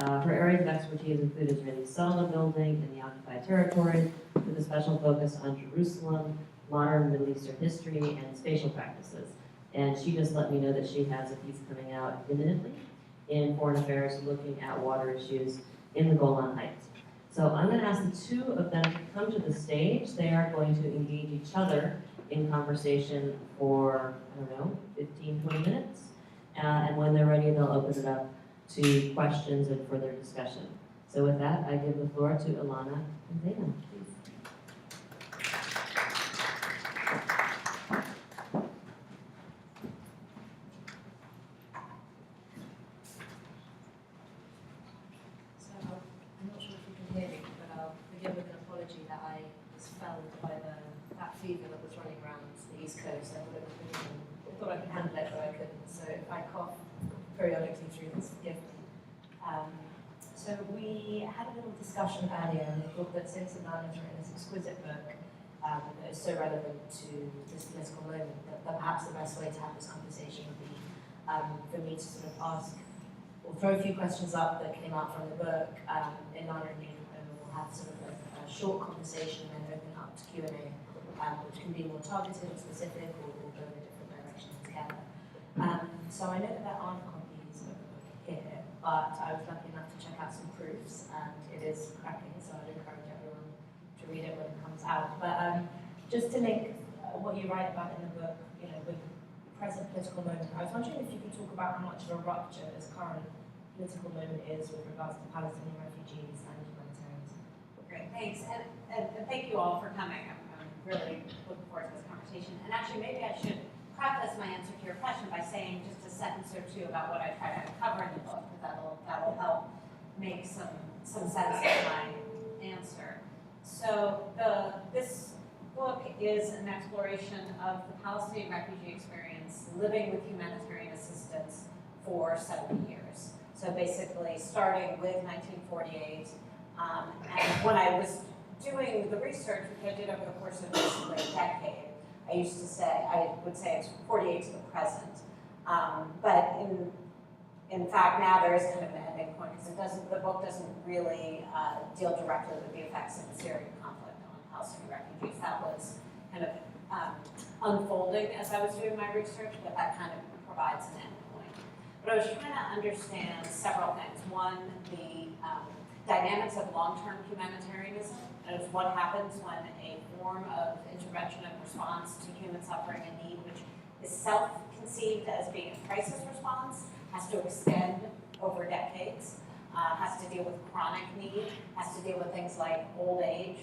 Her areas of expertise include Israeli settlement building in the occupied territories, with a special focus on Jerusalem, modern Middle Eastern history, and spatial practices. And she just let me know that she has a piece coming out imminently in Foreign Affairs looking at water issues in the Golan Heights. So I'm going to ask the two of them to come to the stage. They are going to engage each other in conversation for, I don't know, 15, 20 minutes. And when they're ready, they'll open it up to questions and further discussion. So with that, I give the floor to Ilana and Zena, please. So I'm not sure if you can hear me, but I'll begin with an apology that I was felled by that fever that was running around the East Coast. I thought I could handle it, but I couldn't. So if I cough periodically through this, forgive me. So we had a little discussion earlier, and I thought that since Ilana has written this exquisite book that is so relevant to this political moment, that perhaps the best way to have this conversation would be for me to sort of ask, or throw a few questions up that came out from the book. Ilana and me will have sort of a short conversation and then open up to Q&A, which can be more targeted or specific, or go in a different direction together. So I know that there aren't copies of the book here, but I was lucky enough to check out some proofs, and it is cracking, so I'd encourage everyone to read it when it comes out. But just to link what you write about in the book, with the present political moment, I was wondering if you could talk about how much of a rupture this current political moment is with regards to Palestinian refugees and humanitarianism. Great, thanks, and thank you all for coming. I'm really looking forward to this conversation. And actually, maybe I should preface my answer to your question by saying just a sentence or two about what I try to cover in the book, because that'll help make some sense of my answer. So this book is an exploration of the Palestinian refugee experience living with humanitarian assistance for 70 years. So basically starting with 1948, and when I was doing the research, which I did over the course of basically a decade, I would say it's 48 to the present. But in fact, now there is kind of an ending point, because the book doesn't really deal directly with the effects of the Syrian conflict on Palestinian refugees. That was kind of unfolding as I was doing my research, but that kind of provides an end point. But I was trying to understand several things. One, the dynamics of long-term humanitarianism. That is what happens when a form of intervention and response to human suffering and need, which is self-conceived as being a crisis response, has to extend over decades, has to deal with chronic need, has to deal with things like old age,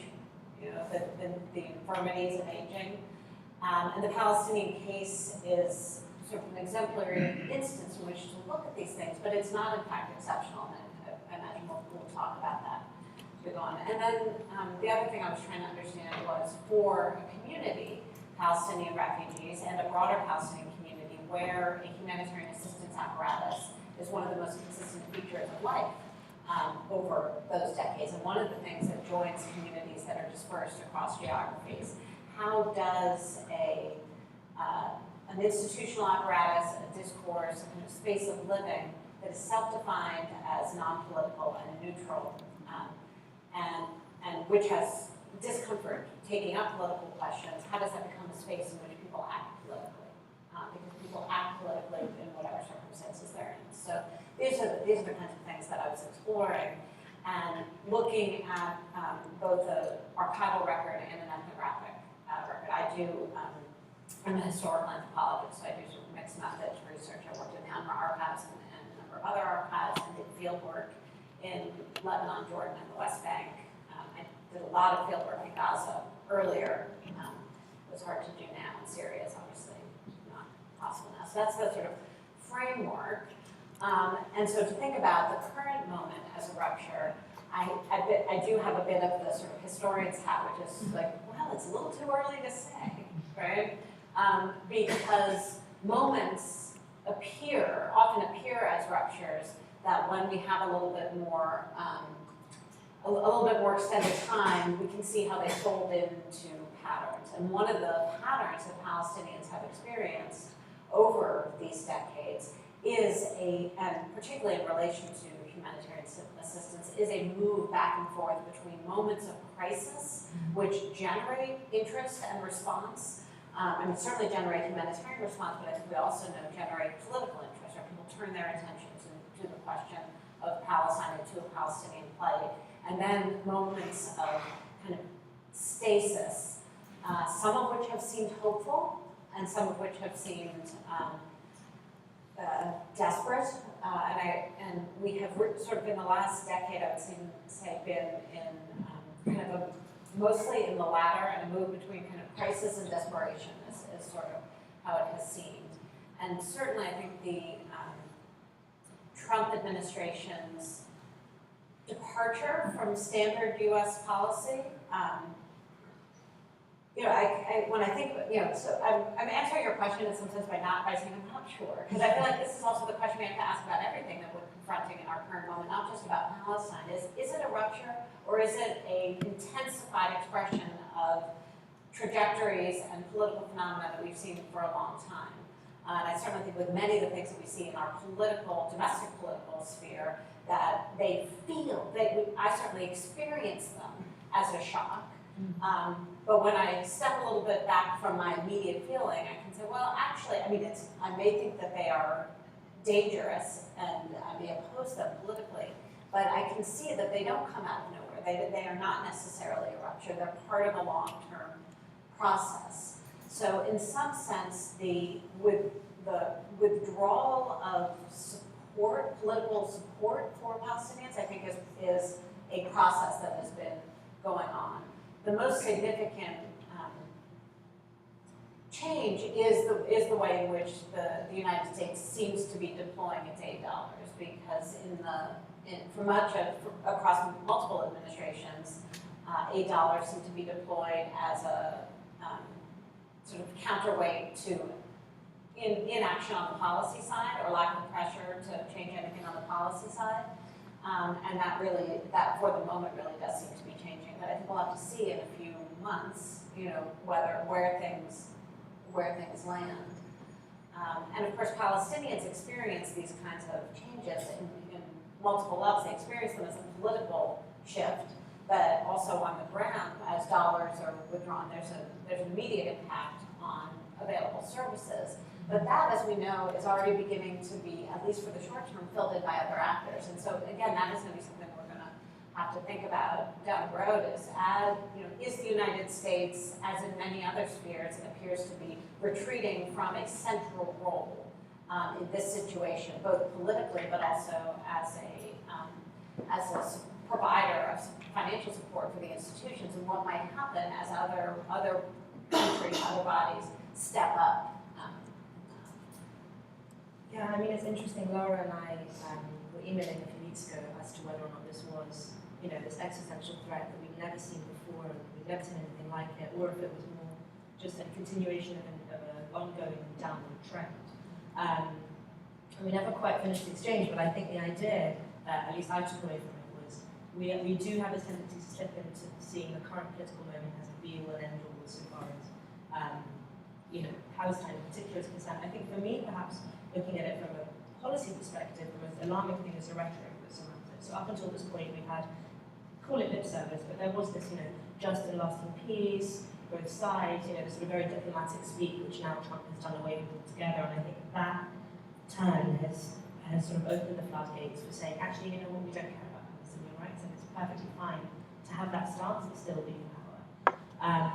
the infirmities of aging. And the Palestinian case is sort of an exemplary instance in which to look at these things, but it's not in fact exceptional, and I imagine we'll talk about that. And then the other thing I was trying to understand was, for a community, Palestinian refugees, and a broader Palestinian community, where a humanitarian assistance apparatus is one of the most consistent features of life over those decades, and one of the things that joins communities that are dispersed across geographies. How does an institutional apparatus, a discourse, a space of living that is self-defined as non-political and neutral, and which has discomfort taking up political questions, how does that become a space in which people act politically? Because people act politically in whatever circumstances they're in. So these are the kinds of things that I was exploring, and looking at both the archival record and an ethnographic record. I'm a historical anthropologist, so I do sort of mixed methods research. I worked in the UNRWA archives and a number of other archives, and did field work in Lebanon, Jordan, and the West Bank. I did a lot of field work in Gaza earlier. It was hard to do now, and Syria is obviously not possible now. So that's the sort of framework. And so to think about the current moment as a rupture, I do have a bit of the sort of historian's hat, which is like, well, it's a little too early to say, right? Because moments often appear as ruptures, that when we have a little bit more extended time, we can see how they fold into patterns. And one of the patterns that Palestinians have experienced over these decades is and particularly in relation to humanitarian is a move back and forth between moments of crisis, which generate interest and response. Certainly generate humanitarian response, but I think we also know generate political interest, or people turn their attentions to the question of Palestine and to a Palestinian plight. And then moments of kind of stasis, some of which have seemed hopeful, and some of which have seemed desperate. And we have sort of in the last decade, I would say, been in kind of mostly in the latter, and a move between kind of crisis and desperation is sort of how it has seemed. And certainly I think the Trump administration's departure from standard US policy, when I think, so I'm answering your question in some sense by saying I'm not sure, because I feel like this is also the question we have to ask about everything that we're confronting in our current moment, not just about Palestine. Is it a rupture, or is it an intensified expression of trajectories and political phenomena that we've seen for a long time? And I certainly think with many of the things that we see in our domestic political sphere, that I certainly experience them as a shock. But when I step a little bit back from my immediate feeling, I can say, well, actually, I may think that they are dangerous and I may oppose them politically, but I can see that they don't come out of nowhere. They are not necessarily a rupture. They're part of a long-term process. So in some sense, the withdrawal of support, political support for Palestinians, I think is a process that has been going on. The most significant change is the way in which the United States seems to be deploying its aid dollars, because across multiple administrations, aid dollars seem to be deployed as a sort of counterweight to inaction on the policy side, or lack of pressure to change anything on the policy side. And that for the moment really does seem to be changing. But I think we'll have to see in a few months, where things land. And of course, Palestinians experience these kinds of changes in multiple levels. They experience them as a political shift, but also on the ground, as dollars are withdrawn, there's an immediate impact on available services. But that, as we know, is already beginning to be, at least for the short term, filled in by other actors. And so again, that is going to be something we're going to have to think about down the road, is the United States, as in many other spheres, it appears to be retreating from a central role in this situation, both politically but also as a provider of financial support for the institutions, and what might happen as other countries, other bodies step up. Yeah, it's interesting. Laura and I were emailing a few weeks ago as to whether or not this was, this existential threat that we've never seen before, and we've never seen anything like it, or if it was more just a continuation of an ongoing downward trend. We never quite finished the exchange, but I think the idea, at least I took away from it, was we do have a tendency to slip into seeing the current political moment as a be-all and end-all so far as Palestine in particular is concerned. I think for me, perhaps, looking at it from a policy perspective, the most alarming thing is the rhetoric that surrounds it. So up until this point, we've had, call it lip service, but there was this, just and lasting peace, both sides, this sort of very diplomatic speak, which now Trump has done away with altogether. And I think that turn has sort of opened the floodgates for saying, actually, we don't care about Palestinian rights, and it's perfectly fine to have that stance and still be in power.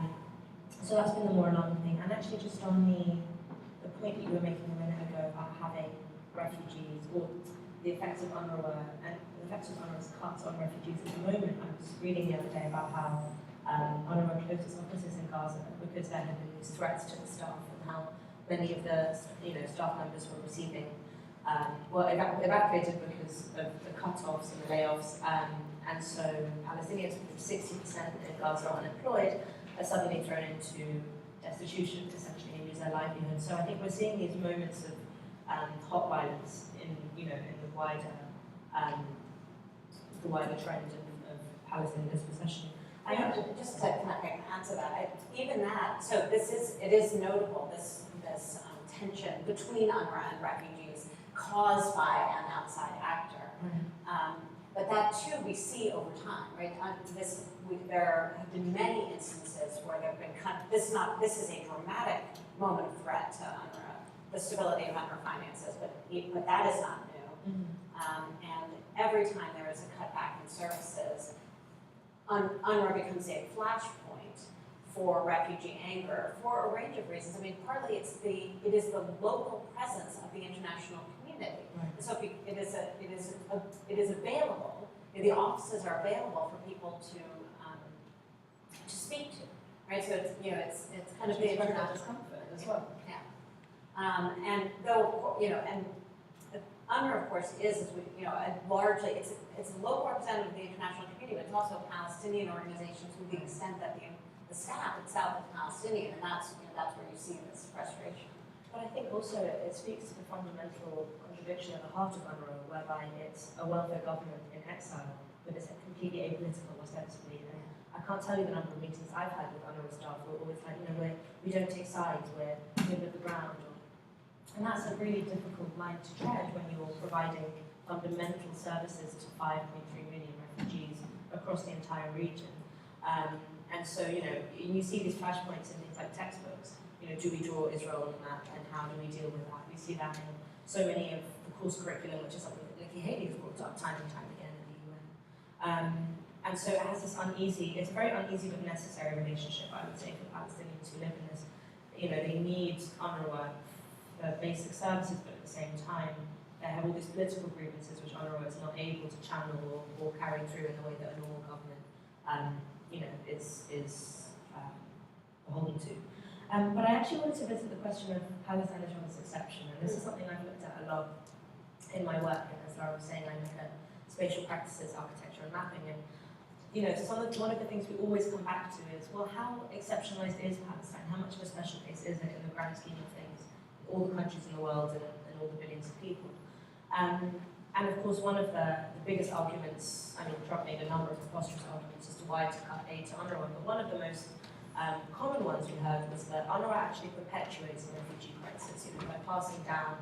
So that's been the more alarming thing. And actually, just on the point that you were making a minute ago about having refugees, or the effects of UNRWA and the effects of UNRWA's cuts on refugees at the moment. I was reading the other day about how UNRWA closed its offices in Gaza because there had been these threats to the staff, and how many of the staff members were receiving evacuated because of the cut-offs and the layoffs, and so Palestinians, with 60% in Gaza are unemployed, are suddenly thrown into destitution, essentially, and lose their livelihood. So I think we're seeing these moments of hot violence in the wider trend of Palestinian dispossession. I know, just to add to that, so it is notable, this tension between UNRWA and refugees caused by an outside actor. But that too we see over time, right? There have been many instances where there have been this is a dramatic moment of threat to UNRWA, the stability of UNRWA finances, but that is not new. And every time there is a cutback in services, UNRWA becomes a flashpoint for refugee anger for a range of reasons. I mean, partly it is the local presence of the international community. Right. And so it is available. The offices are available for people to speak to, right? So it's kind of the international discomfort as well. Yeah. And though and UNRWA, of course, is largely it's a local representative of the international community, but it's also a Palestinian organization to the extent that the staff itself is Palestinian, and that's where you see this frustration. But I think also it speaks to the fundamental contradiction at the heart of UNRWA, whereby it's a welfare government in exile, but it's completely apolitical ostensibly. And I can't tell you the number of meetings I've had with UNRWA staff who are always like, we don't take sides, we're middle of the ground. And that's a really difficult line to tread when you're providing fundamental services to 5.3 million refugees across the entire region. And so, you see these flashpoints in things like textbooks. Do we draw Israel on the map, and how do we deal with that? We see that in so many of the course curriculum, which is something that Nikki Haley has brought up time and time again in the UN. And so it has this it's a very uneasy but necessary relationship, I would say, for Palestinians who live in this. They need UNRWA for basic services, but at the same time, they have all these political grievances which UNRWA is not able to channel or carry through in the way that a normal government, is beholden to. But I actually wanted to visit the question of Palestine as Israel's exception, and this is something I've looked at a lot in my work, and as Lara was saying, I look at spatial practices, architecture, and mapping, and one of the things we always come back to is, well, how exceptionalized is Palestine? How much of a special case is it in the grand scheme of things, all the countries in the world and all the billions of people? And of course, one of the biggest arguments, Trump made a number of preposterous arguments as to why to cut aid to UNRWA, but one of the most common ones we heard was that UNRWA actually perpetuates the refugee crisis. By passing down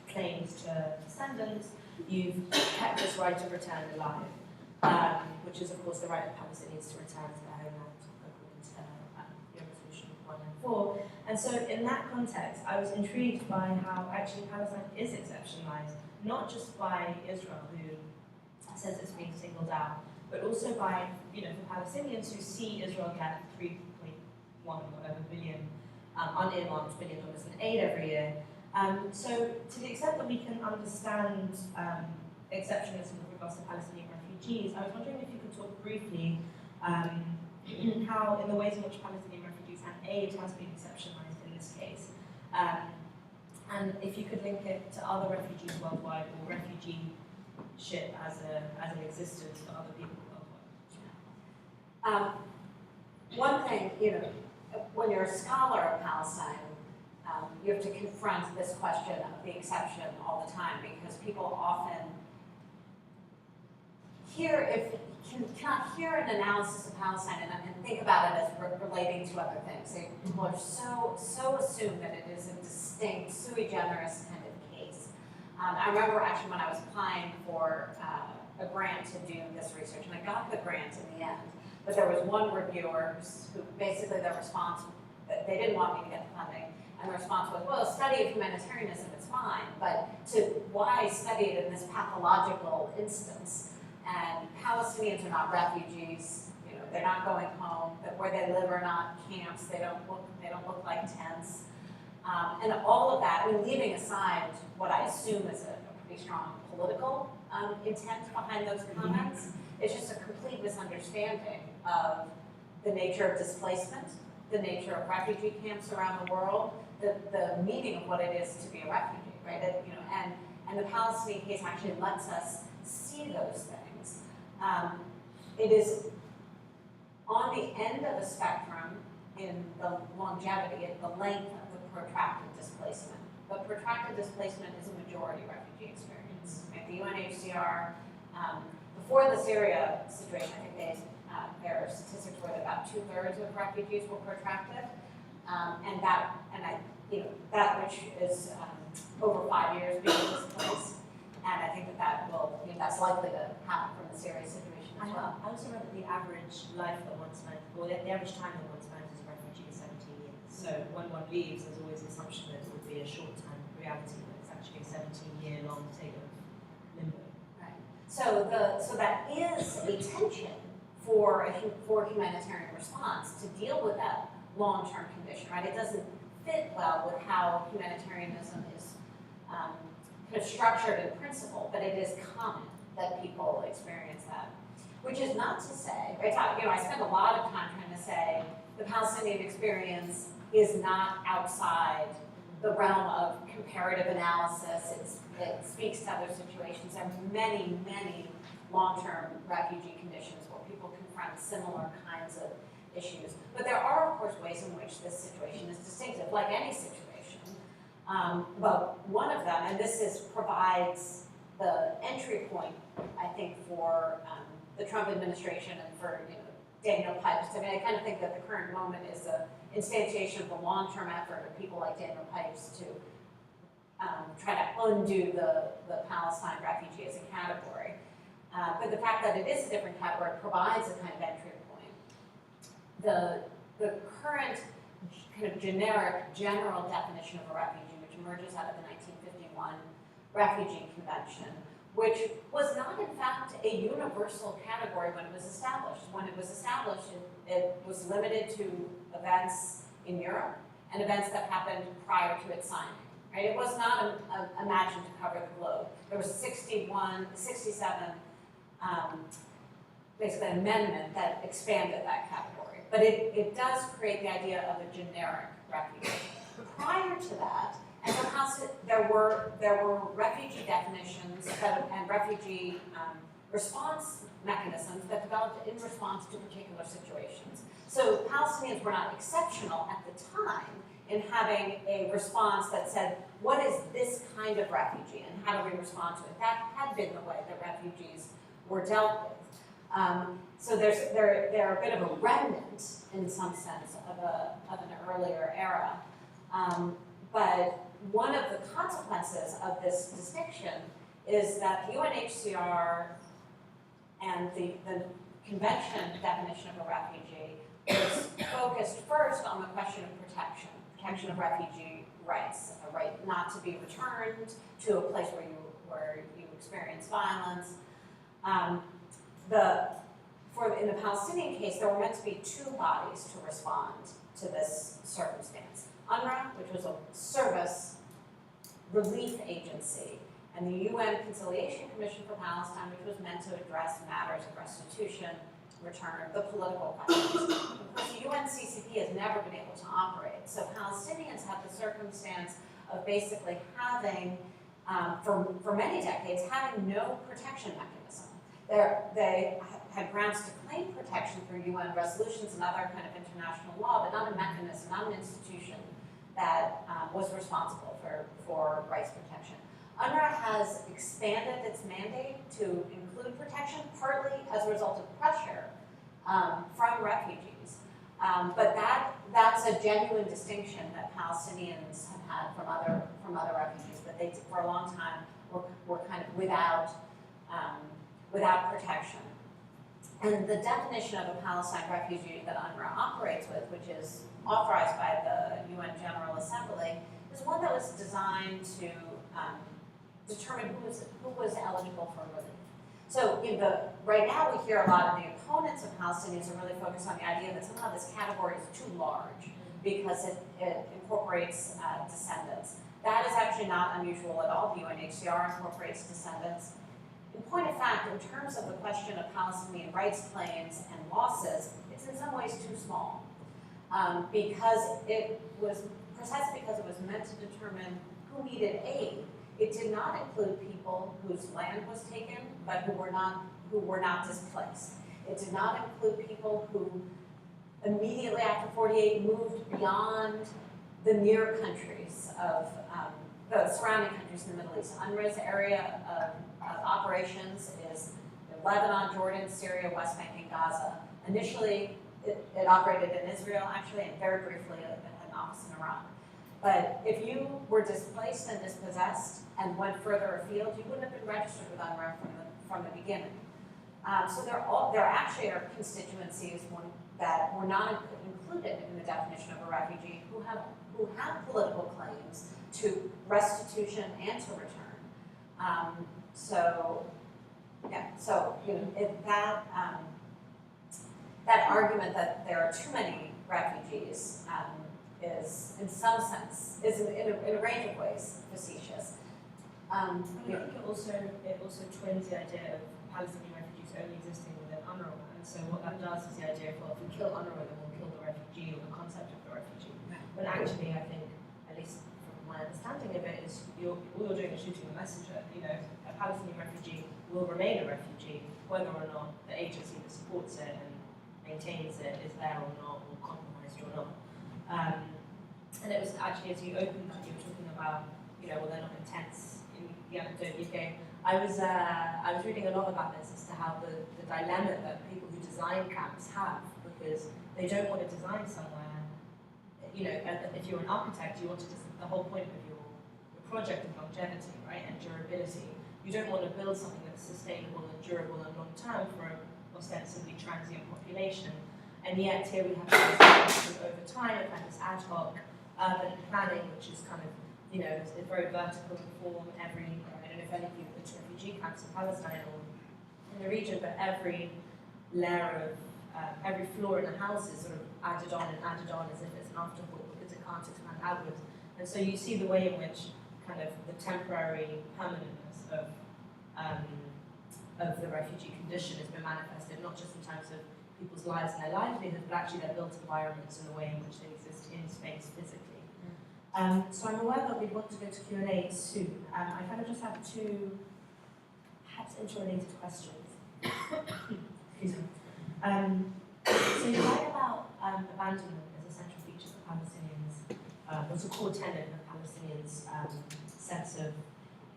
claims to descendants, you've kept this right of return alive, which is, of course, the right of Palestinians to return to their homeland according to Resolution 194. And so, in that context, I was intrigued by how actually Palestine is exceptionalized, not just by Israel, who says it's being singled out, but also by, for Palestinians who see Israel get 3.1 billion unearmarked $1 billion in aid every year. So to the extent that we can understand exceptionalism with regards to Palestinian refugees, I was wondering if you could talk briefly how, in the ways in which Palestinian refugees and aid has been exceptionalized in this case, and if you could link it to other refugees worldwide, or refugee-ship as an existence for other people worldwide. One thing, when you're a scholar of Palestine, you have to confront this question of the exception all the time, because people often cannot hear an analysis of Palestine and think about it as relating to other things. People are so assumed that it is a distinct, sui generis kind of case. I remember actually when I was applying for a grant to do this research, and I got the grant in the end, but there was one reviewer who basically their response, they didn't want me to get the funding, and the response was, well, a study of humanitarianism is fine, but why study it in this pathological instance? And Palestinians are not refugees, they're not going home, that where they live are not camps, they don't look like tents. And all of that, leaving aside what I assume is a pretty strong political intent behind those comments, it's just a complete misunderstanding of the nature of displacement, the nature of refugee camps around the world, the meaning of what it is to be a refugee, right? And the Palestinian case actually lets us see those things. It is on the end of the spectrum in the longevity, at the length of the protracted displacement. But protracted displacement is a majority refugee experience. Right? The UNHCR, before the Syria situation, I think their statistics were that about 2/3 of refugees were protracted, and that which is over 5 years being displaced. And I think that that's likely to happen from the Syria situation as well. I also read that the average life that one spent, or the average time that one spent as a refugee is 17 years. So when one leaves, there's always the assumption that it would be a short-term reality, but it's actually a 17-year-long state of limbo. Right. So that is a tension for humanitarian response to deal with that long-term condition, right? It doesn't fit well with how humanitarianism is kind of structured in principle, but it is common that people experience that. Which is not to say, I spend a lot of time trying to say the Palestinian experience is not outside the realm of comparative analysis. It speaks to other situations. There are many, many long-term refugee conditions where people confront similar kinds of issues. But there are, of course, ways in which this situation is distinctive, like any situation. But one of them, and provides the entry point, I think, for the Trump administration and for Daniel Pipes. I mean, I kind of think that the current moment is the instantiation of the long-term effort of people like Daniel Pipes to try to undo the Palestine refugee as a category. But the fact that it is a different category provides a kind of entry point. The current kind of general definition of a refugee, which emerges out of the 1951 Refugee Convention, which was not, in fact, a universal category when it was established. When it was established, it was limited to events in Europe and events that happened prior to its signing. Right? It was not imagined to cover the globe. There was 67 basically an amendment that expanded that category. But it does create the idea of a generic refugee. Prior to that, and so there were refugee definitions and refugee response mechanisms that developed in response to particular situations. So Palestinians were not exceptional at the time in having a response that said, what is this kind of refugee and how do we respond to it? That had been the way that refugees were dealt with. So they're a bit of a remnant, in some sense, of an earlier era. But one of the consequences of this distinction is that the UNHCR and the convention definition of a refugee is focused first on the question of protection of refugee rights, a right not to be returned to a place where you experience violence. In the Palestinian case, there were meant to be two bodies to respond to this circumstance. UNRWA, which was a service relief agency, and the UN Conciliation Commission for Palestine, which was meant to address matters of restitution, return, the political questions. Of course, the UNCCP has never been able to operate, so Palestinians have the circumstance of basically having, for many decades, having no protection mechanism. They had grounds to claim protection through UN resolutions and other kind of international law, but not a mechanism, not an institution that was responsible for rights protection. UNRWA has expanded its mandate to include protection, partly as a result of pressure from refugees. But that's a genuine distinction that Palestinians have had from other refugees, that they, for a long time, were kind of without protection. And the definition of a Palestine refugee that UNRWA operates with, which is authorized by the UN General Assembly, is one that was designed to determine who was eligible for relief. So right now we hear a lot of the opponents of Palestinians are really focused on the idea that somehow this category is too large because it incorporates descendants. That is actually not unusual at all. The UNHCR incorporates descendants. In point of fact, in terms of the question of Palestinian rights claims and losses, it's in some ways too small. Because it was, precisely because it was meant to determine who needed aid, it did not include people whose land was taken, but who were not displaced. It did not include people who immediately after 48 moved beyond the near countries of the surrounding countries in the Middle East. UNRWA's area of operations is Lebanon, Jordan, Syria, West Bank, and Gaza. Initially, it operated in Israel, actually, and very briefly it had an office in Iraq. But if you were displaced and dispossessed and went further afield, you wouldn't have been registered with UNRWA from the beginning. So there actually are constituencies that were not included in the definition of a refugee who have political claims to restitution and to return. So that argument that there are too many refugees is, in some sense, is in a range of ways facetious. I think it also twins the idea of Palestinian refugees only existing within UNRWA, and so what that does is the idea of, well, if we kill UNRWA, then we'll kill the refugee, or the concept of the refugee. But actually, I think, at least from my understanding of it, is all you're doing is shooting the messenger. A Palestinian refugee will remain a refugee, whether or not the agency that supports it and maintains it is there or not, or compromised or not. And it was actually, as you opened that, you were talking about, well, they're not intense in the anecdote you gave. I was reading a lot about this as to how the dilemma that people who design camps have, because they don't want to design somewhere, if you're an architect, you want to, the whole point of your project is longevity, right, and durability. You don't want to build something that's sustainable and durable and long-term for an ostensibly transient population. And yet here we have this over time, a kind of ad hoc urban planning, which is kind of, it's very vertical in form. I don't know if any of you have been to refugee camps in Palestine or in the region, but every layer of, every floor in the house is sort of added on as if it's an afterthought because it can't expand outwards. And so you see the way in which kind of the temporary permanentness of the refugee condition has been manifested, not just in terms of people's lives and their livelihoods, but actually their built environments and the way in which they exist in space physically. So I'm aware that we'd want to go to Q&A soon. I kind of just have two perhaps interrelated questions. Excuse me. So you write about abandonment as a central feature of Palestinians, was a core tenet of Palestinians' sense of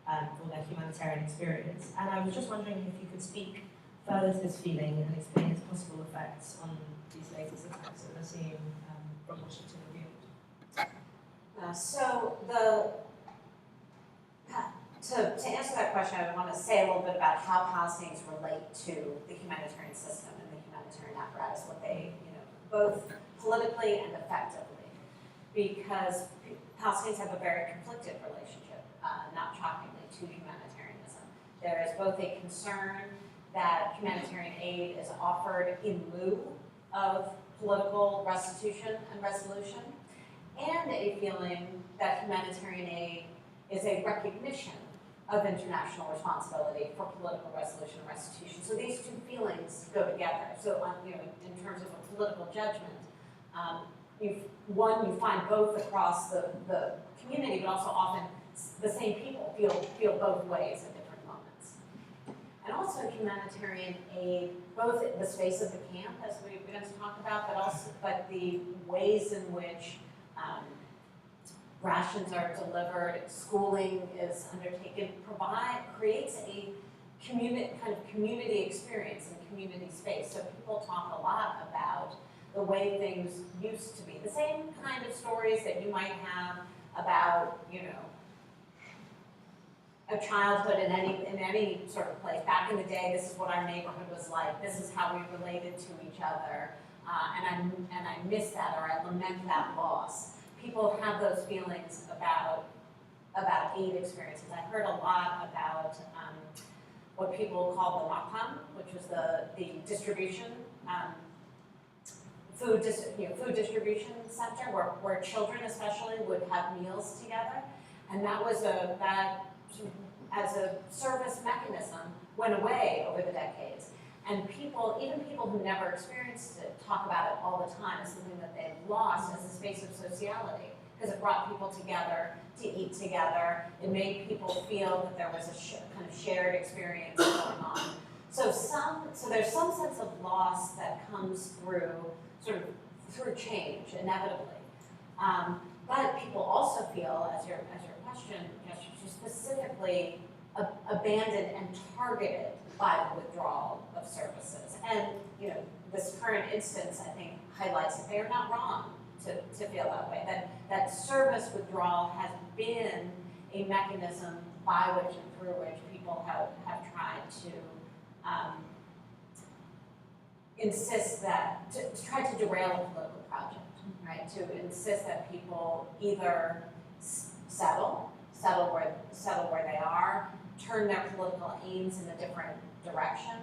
or their humanitarian experience. And I was just wondering if you could speak further to this feeling and explain its possible effects on these latest attacks that we're seeing from Washington and beyond. To answer that question, I want to say a little bit about how Palestinians relate to the humanitarian system and the humanitarian apparatus, what they, both politically and effectively, because Palestinians have a very conflicted relationship, not shockingly, to humanitarianism. There is both a concern that humanitarian aid is offered in lieu of political restitution and resolution, and a feeling that humanitarian aid is a recognition of international responsibility for political resolution and restitution. So these two feelings go together. So in terms of a political judgment, you find both across the community, but also often the same people feel both ways at different moments. And also humanitarian aid, both in the space of the camp, as we began to talk about, but the ways in which rations are delivered, schooling is undertaken, creates a community experience and community space. So people talk a lot about the way things used to be. The same kind of stories that you might have about, a childhood in any sort of place. Back in the day, this is what our neighborhood was like. This is how we related to each other, and I miss that, or I lament that loss. People have those feelings about aid experiences. I heard a lot about what people call the makam, which was the distribution, food distribution center, where children especially would have meals together, and that was as a service mechanism went away over the decades. And even people who never experienced it talk about it all the time as something that they've lost as a space of sociality, because it brought people together to eat together. It made people feel that there was a kind of shared experience going on. So there's some sense of loss that comes through change, inevitably. But people also feel, as your question, specifically abandoned and targeted by the withdrawal of services. And this current instance, I think, highlights that they are not wrong to feel that way. That service withdrawal has been a mechanism by which and through which people have tried to insist that, to try to derail a political project, right? To insist that people either settle where they are, turn their political aims in a different direction.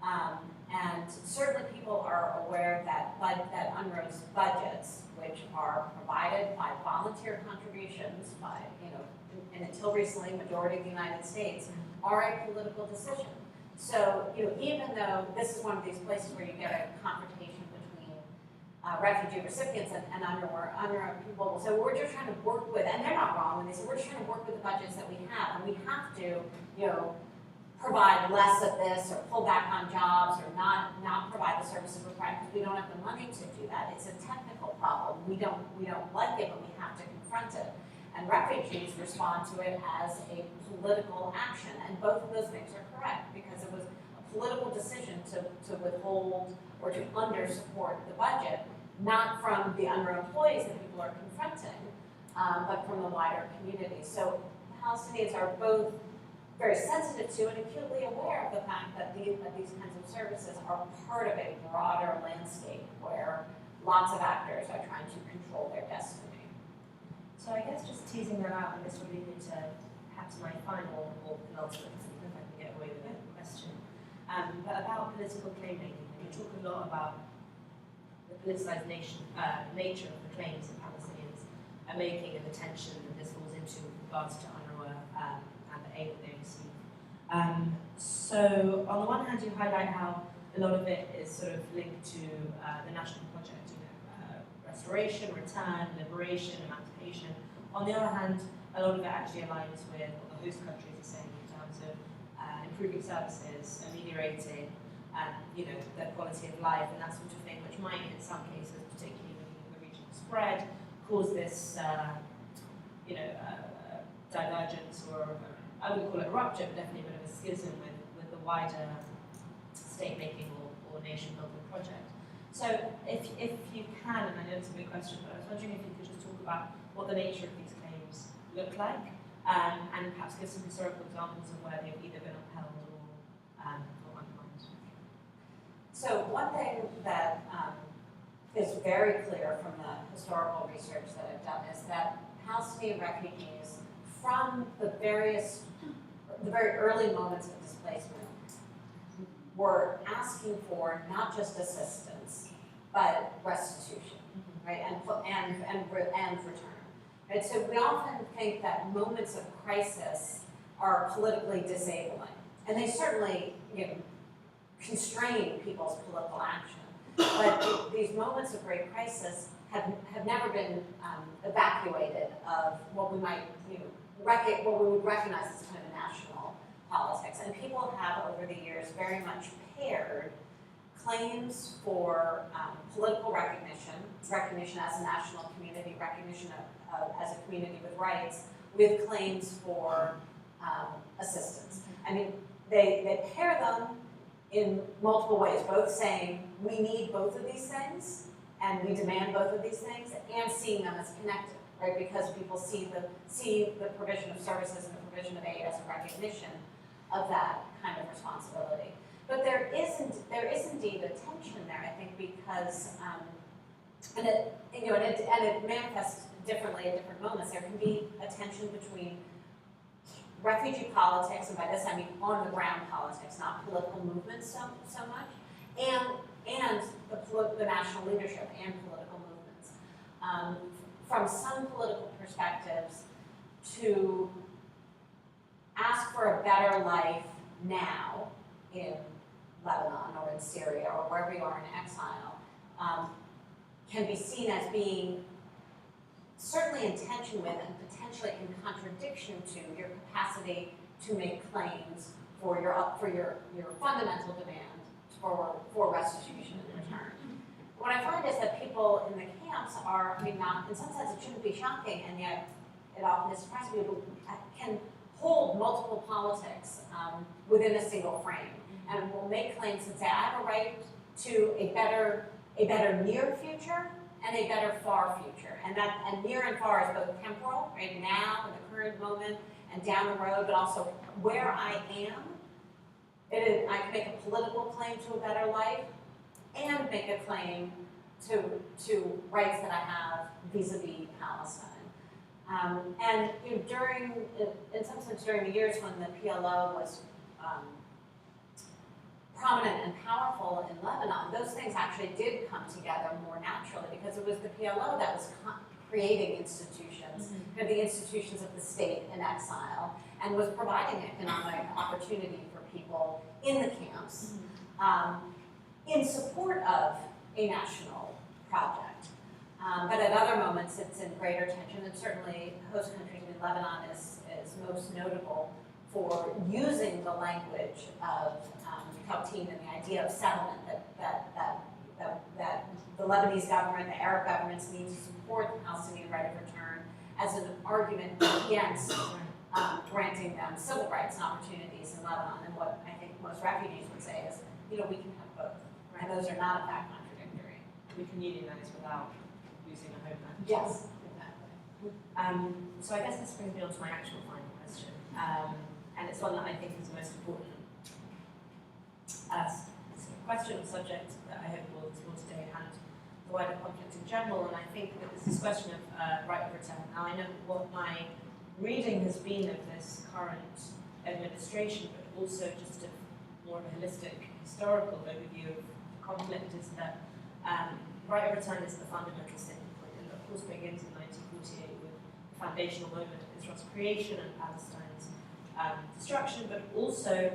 And certainly people are aware that UNRWA's budgets, which are provided by volunteer contributions by, and until recently, majority of the United States, are a political decision. So, even though this is one of these places where you get a confrontation between refugee recipients and UNRWA people will say, well, we're just trying to work with, and they're not wrong when they say, we're just trying to work with the budgets that we have, and we have to, provide less of this or pull back on jobs or not provide the services required because we don't have the money to do that. It's a technical problem. We don't like it, but we have to confront it. And refugees respond to it as a political action. And both of those things are correct because it was a political decision to withhold or to under-support the budget, not from the UNRWA employees that people are confronting, but from the wider community. So Palestinians are both very sensitive to and acutely aware of the fact that these kinds of services are part of a broader landscape where lots of actors are trying to control their destiny. So I guess just teasing that out, and this would lead me to perhaps my final or penultimate, if I can get away with it, question, but about political claim making. And you talk a lot about the politicized nature of the claims that Palestinians are making and the tension that this falls into with regards to UNRWA and the aid that they receive. So on the one hand, you highlight how a lot of it is sort of linked to the national project, restoration, return, liberation, emancipation. On the other hand, a lot of it actually aligns with what the host countries are saying in terms of improving services, ameliorating, their quality of life and that sort of thing, which might, in some cases, particularly looking at the regional spread, cause this, divergence, or I wouldn't call it a rupture, but definitely a bit of a schism with the wider state-making or nation-building project. So if you can, and I know it's a big question, but I was wondering if you could just talk about what the nature of these claims look like, and perhaps give some historical examples of where they've either been upheld or undermined. So one thing that is very clear from the historical research that I've done is that Palestinian refugees, from the very early moments of displacement, were asking for not just assistance, but restitution, right, and return. Right? So we often think that moments of crisis are politically disabling, and they certainly constrain people's political action. But these moments of great crisis have never been evacuated of what we might what we would recognize as kind of national politics. And people have, over the years, very much paired claims for political recognition as a national community, recognition as a community with rights, with claims for assistance. I mean, they pair them in multiple ways, both saying we need both of these things and we demand both of these things, and seeing them as connected, right? Because people see the provision of services and the provision of aid as a recognition of that kind of responsibility. But there is indeed a tension there, I think, because and it manifests differently at different moments. There can be a tension between refugee politics, and by this I mean on the ground politics, not political movements so much, and the national leadership and political movements. From some political perspectives, to ask for a better life now in Lebanon or in Syria or wherever you are in exile can be seen as being certainly in tension with and potentially in contradiction to your capacity to make claims for your fundamental demand for restitution and return. What I find is that people in the camps are, not, in some sense it shouldn't be shocking, and yet it often is surprising, people can hold multiple politics within a single frame, and will make claims and say, I have a right to a better near future, and a better far future. And near and far is both temporal, right now, in the current moment, and down the road, but also where I am. I can make a political claim to a better life and make a claim to rights that I have vis-a-vis Palestine. And in some sense, during the years when the PLO was prominent and powerful in Lebanon, those things actually did come together more naturally because it was the PLO that was creating institutions, the institutions of the state in exile, and was providing economic opportunity for people in the camps in support of a national project. But at other moments, it's in greater tension, and certainly host countries, Lebanon is most notable for using the language of Khawtin and the idea of settlement that the Lebanese government, the Arab governments need to support the Palestinian right of return as an argument against granting them civil rights and opportunities in Lebanon. And what I think most refugees would say is, we can have both, and those are not in fact contradictory. We can unionize without losing a homeland. Yes, exactly. So I guess this brings me on to my actual final question, and it's one that I think is the most important question or subject that I hope we'll explore today, and the wider conflict in general. And I think that this is a question of right of return. Now, I know what my reading has been of this current administration, but also just a more of a holistic historical overview of the conflict, is that right of return is the fundamental sticking point, and of course begins in 1948 with the foundational moment of Israel's creation and Palestine's destruction, but also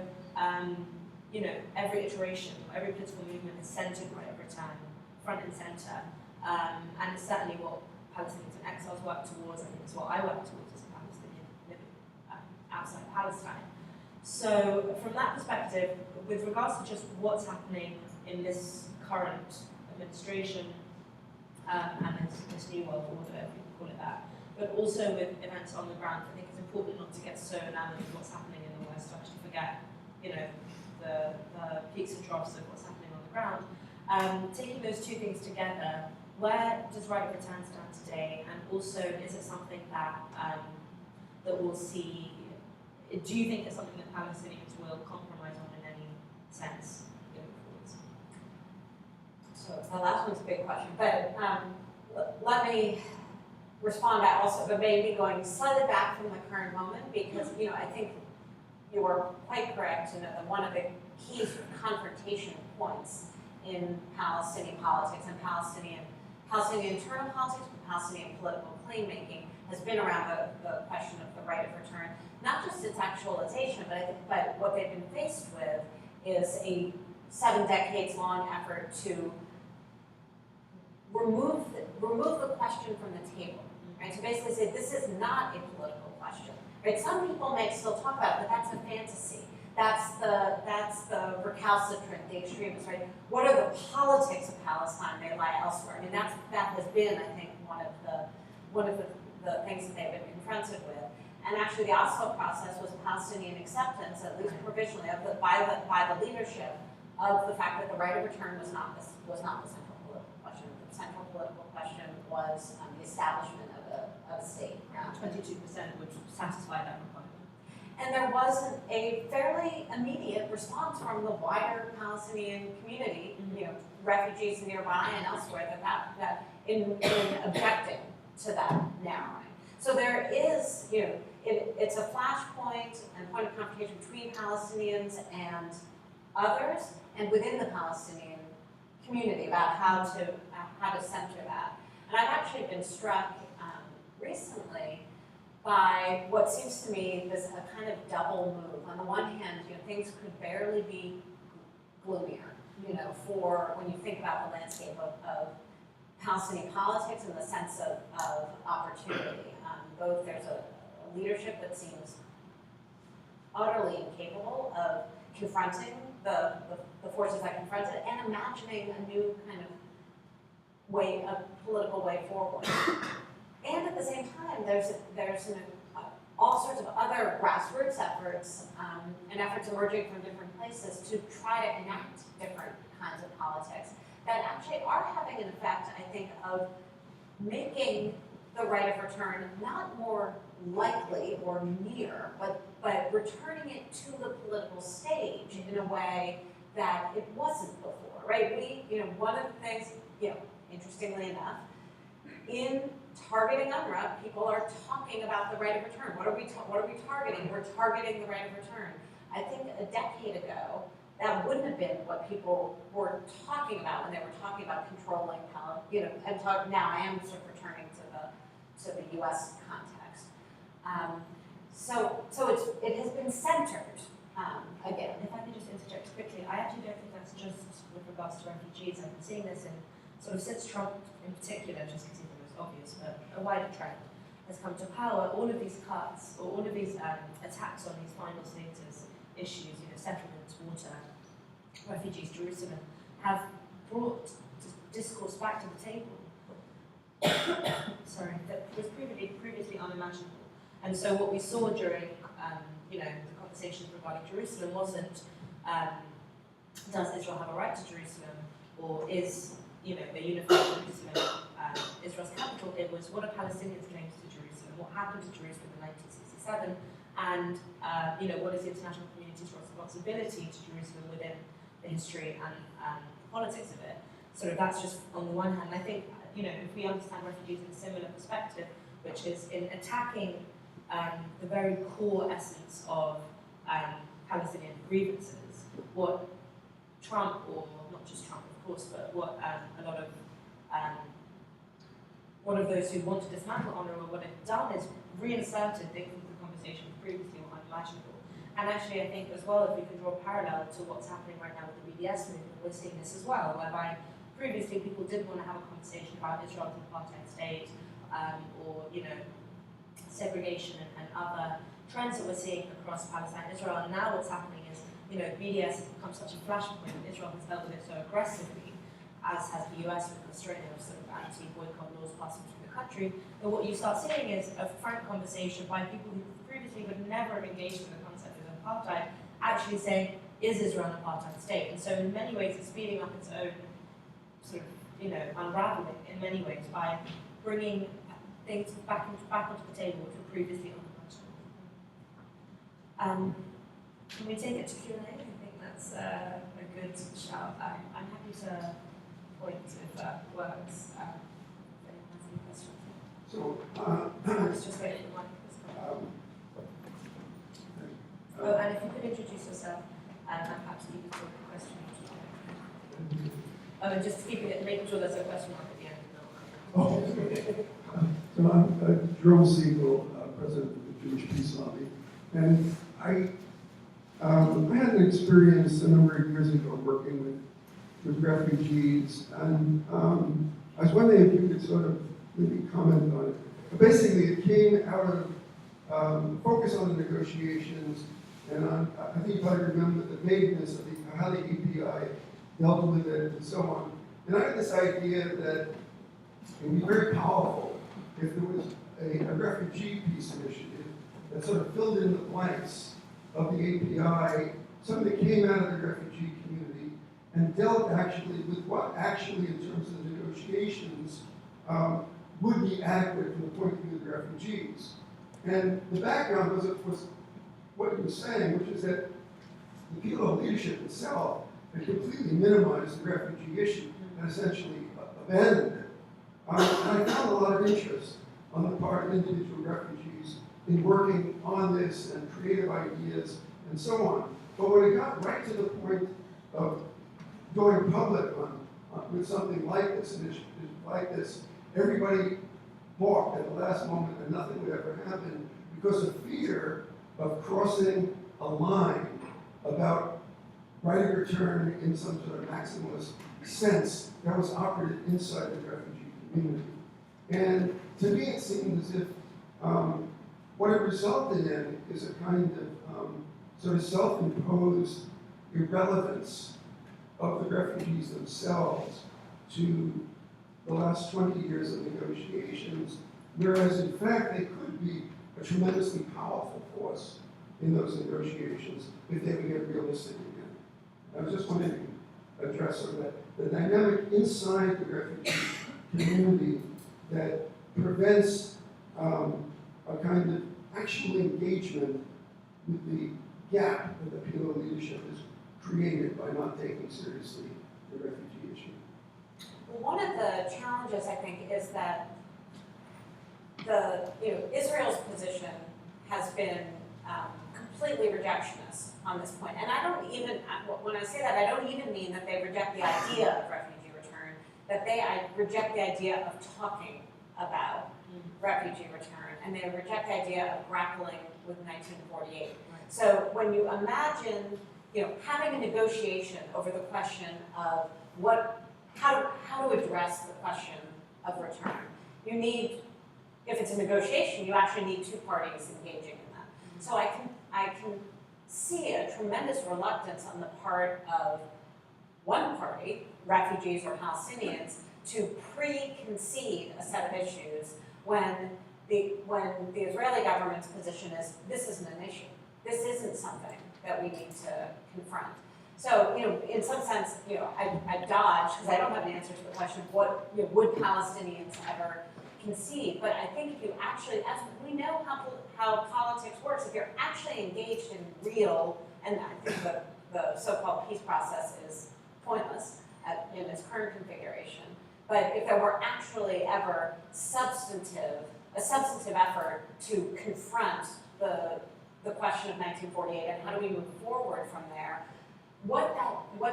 every iteration, every political movement has centered right of return front and center, and it's certainly what Palestinians and exiles work towards. I think it's what I work towards as a Palestinian living outside Palestine. So from that perspective, with regards to just what's happening in this current administration and this new world order, if you can call it that, but also with events on the ground, I think it's important not to get so enamored with what's happening in the West, to actually forget, the peaks and troughs of what's happening on the ground. Taking those two things together, where does right of return stand today, and also is it something that that we'll see? Do you think it's something that Palestinians will compromise on in any sense going forwards? So the last one's a big question, but let me respond back also, but maybe going slightly back from the current moment, because I think you are quite correct to know that one of the key confrontation points in Palestinian politics and Palestinian internal politics, but Palestinian political claim making has been around the question of the right of return. Not just its actualization, but what they've been faced with is a 7 decades long effort to remove the question from the table, right? So basically say this is not a political question, right? Some people may still talk about it, but that's a fantasy. That's the recalcitrant, the extremist, right? What are the politics of Palestine? They lie elsewhere. I mean, that has been, I think, one of the things that they've been confronted with. And actually, the Oslo process was Palestinian acceptance, at least provisionally, by the leadership of the fact that the right of return was not the central political question. The central political question was the establishment of a state. 22% would satisfy that requirement. And there was a fairly immediate response from the wider Palestinian community, refugees nearby and elsewhere, that in objecting to that narrowing. So there is, it's a flashpoint and point of confrontation between Palestinians and others, and within the Palestinian community about how to center that. And I've actually been struck recently by what seems to me this a kind of double move. On the one hand, things could barely be gloomier, for when you think about the landscape of Palestinian politics in the sense of opportunity. Both there's a leadership that seems utterly incapable of confronting the forces that confront it and imagining a new kind of political way forward. And at the same time, there's all sorts of other grassroots efforts and efforts emerging from different places to try to enact different kinds of politics that actually are having an effect, I think, of making the right of return not more likely or near, but returning it to the political stage in a way that it wasn't before, right? One of the things, interestingly enough, in targeting UNRWA, people are talking about the right of return. What are we targeting? We're targeting the right of return. I think a decade ago, that wouldn't have been what people were talking about when they were talking about controlling now I am sort of returning to the U.S. context. So it has been centered again. If I could just interject quickly, I actually don't think that's just with regards to refugees. I've been seeing this in sort of since Trump in particular, just because he's the most obvious, but a wider trend has come to power. All of these cuts, or all of these attacks on these final status issues, settlements, water, refugees, Jerusalem, have brought discourse back to the table. Sorry, that was previously unimaginable. And so what we saw during, the conversations regarding Jerusalem wasn't, does Israel have a right to Jerusalem, or is, a unified Jerusalem Israel's capital? It was, what are Palestinians' claims to Jerusalem? What happened to Jerusalem in 1967? And, what is the international community's responsibility to Jerusalem within the history and politics of it? So that's just on the one hand. And I think, if we understand refugees in a similar perspective, which is in attacking the very core essence of Palestinian grievances, what Trump, or not just Trump of course, but what a lot of one of those who want to dismantle UNRWA, what it's done is reinserted things into the conversation previously were unimaginable. And actually I think as well, if we can draw a parallel to what's happening right now with the BDS movement, we're seeing this as well, whereby previously people didn't want to have a conversation about Israel's apartheid state, or segregation and other trends that we're seeing across Palestine and Israel. And now what's happening is, BDS has become such a flashpoint. Israel has dealt with it so aggressively, as has the US with the string of sort of anti-boycott laws passing through the country. But what you start seeing is a frank conversation by people who previously would never have engaged with the concept of apartheid, actually saying, is Israel an apartheid state? And so in many ways it's speeding up its own sort of, unraveling in many ways by bringing things back onto the table which were previously unimaginable. Can we take it to Q&A? I think that's a good shout. I'm happy to point if that works. If anyone has any questions. So, Let's just wait for the mic. Oh, and if you could introduce yourself, and perhaps you could talk a question. Oh, and just keeping it, making sure there's a question mark at the end. So I'm Jerome Siegel, president of the Jewish Peace Lobby, and I had an experience a number of years ago working with refugees, and I was wondering if you could sort of maybe comment on it. But basically, it came out of focus on the negotiations, and I think you probably remember the vagueness of how the API dealt with it and so on. And I had this idea that it would be very powerful if there was a refugee peace initiative that sort of filled in the blanks of the API, something that came out of the refugee community and dealt actually with what actually, in terms of the negotiations, would be adequate from the point of view of the refugees. And the background was what you were saying, which is that the PLO leadership itself had completely minimized the refugee issue and essentially abandoned it. And I found a lot of interest on the part of individual refugees in working on this and creative ideas and so on. But when it got right to the point of going public with something like this, an initiative like this, everybody balked at the last moment and nothing would ever happen because of fear of crossing a line about right of return in some sort of maximalist sense that was operated inside the refugee community. And to me, it seemed as if what it resulted in is a kind of sort of self-imposed irrelevance of the refugees themselves to the last 20 years of negotiations, whereas in fact they could be a tremendously powerful force in those negotiations if they would get realistic again. I was just wondering if you could address sort of the dynamic inside the refugee community that prevents a kind of actual engagement with the gap that the PLO leadership has created by not taking seriously the refugee issue? One of the challenges, I think, is that Israel's position has been completely rejectionist on this point. And I don't even, when I say that, I don't even mean that they reject the idea of refugee return, that they reject the idea of talking about refugee return, and they reject the idea of grappling with 1948. So when you imagine, having a negotiation over the question of how to address the question of return, you need, if it's a negotiation, you actually need two parties engaging in that. So I can see a tremendous reluctance on the part of one party, refugees or Palestinians, to pre-concede a set of issues when the Israeli government's position is, this isn't an issue. This isn't something that we need to confront. So, in some sense, I dodge, because I don't have an answer to the question of what, would Palestinians ever concede? But I think if you actually, as we know how politics works, if you're actually engaged in real, and I think the so-called peace process is pointless in its current configuration, but if there were actually ever a substantive effort to confront the question of 1948 and how do we move forward from there, what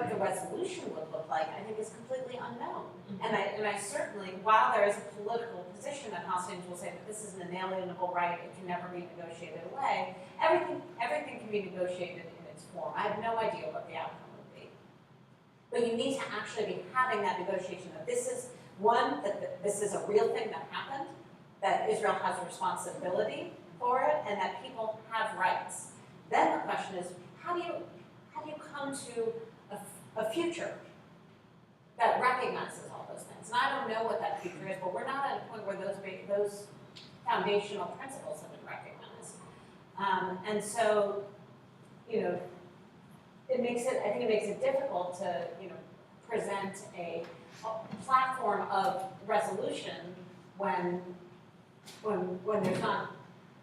the resolution would look like, I think, is completely unknown. And I certainly, while there is a political position that Palestinians will say that this is an inalienable right, it can never be negotiated away, everything can be negotiated in its form. I have no idea what the outcome would be. But you need to actually be having that negotiation that this is, one, that this is a real thing that happened, that Israel has a responsibility for it, and that people have rights. Then the question is, how do you come to a future that recognizes all those things? And I don't know what that future is, but we're not at a point where those foundational principles have been recognized. And so, I think it makes it difficult to, present a platform of resolution when there's not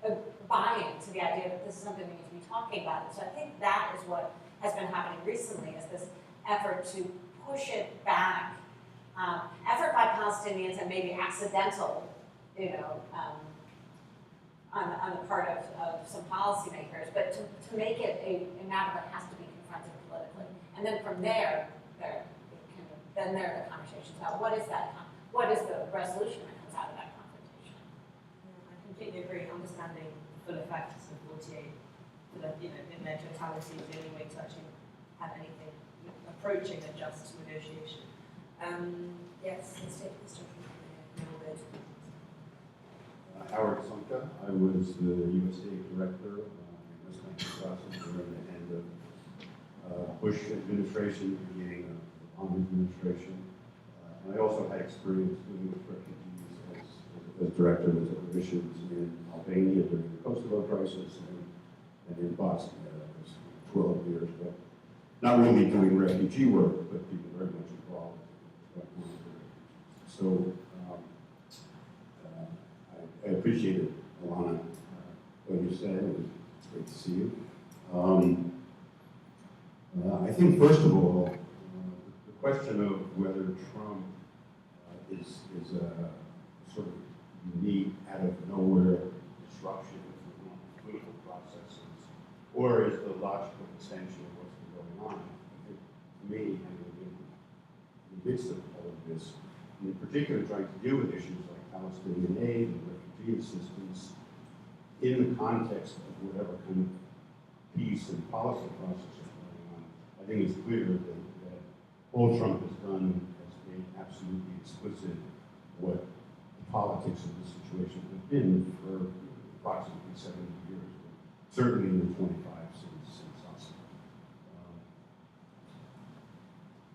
a buy-in to the idea that this is something we need to be talking about. And so I think that is what has been happening recently, is this effort to push it back, effort by Palestinians and maybe accidental, on the part of some policymakers, but to make it a matter that has to be confronted politically. And then from there are the conversations about what is the resolution that comes out of that confrontation. I completely agree. Understanding the full effects of 48, so that in their totality is the only way to actually have anything approaching a just negotiation. Yes, let's take this gentleman a little bit. Howard Sonka. I was the USAID director in this country process during the end of Bush administration, beginning of the Obama administration. And I also had experience dealing with refugees as director of missions in Albania during the Kosovo crisis and in Bosnia. That was 12 years ago. Not really doing refugee work, but being very much involved in what we were doing. So I appreciated, Ilana, what you said. It's great to see you. I think, first of all, the question of whether Trump is a sort of unique, out of nowhere disruption of political processes, or is the logical extension of what's been going on. I think, to me, and in the midst of all of this, in particular trying to deal with issues like Palestinian aid and refugee assistance in the context of whatever kind of peace and policy process is going on, I think it's clear that all Trump has done has made absolutely explicit what the politics of the situation have been for approximately 70 years, certainly in the 25 since Oslo.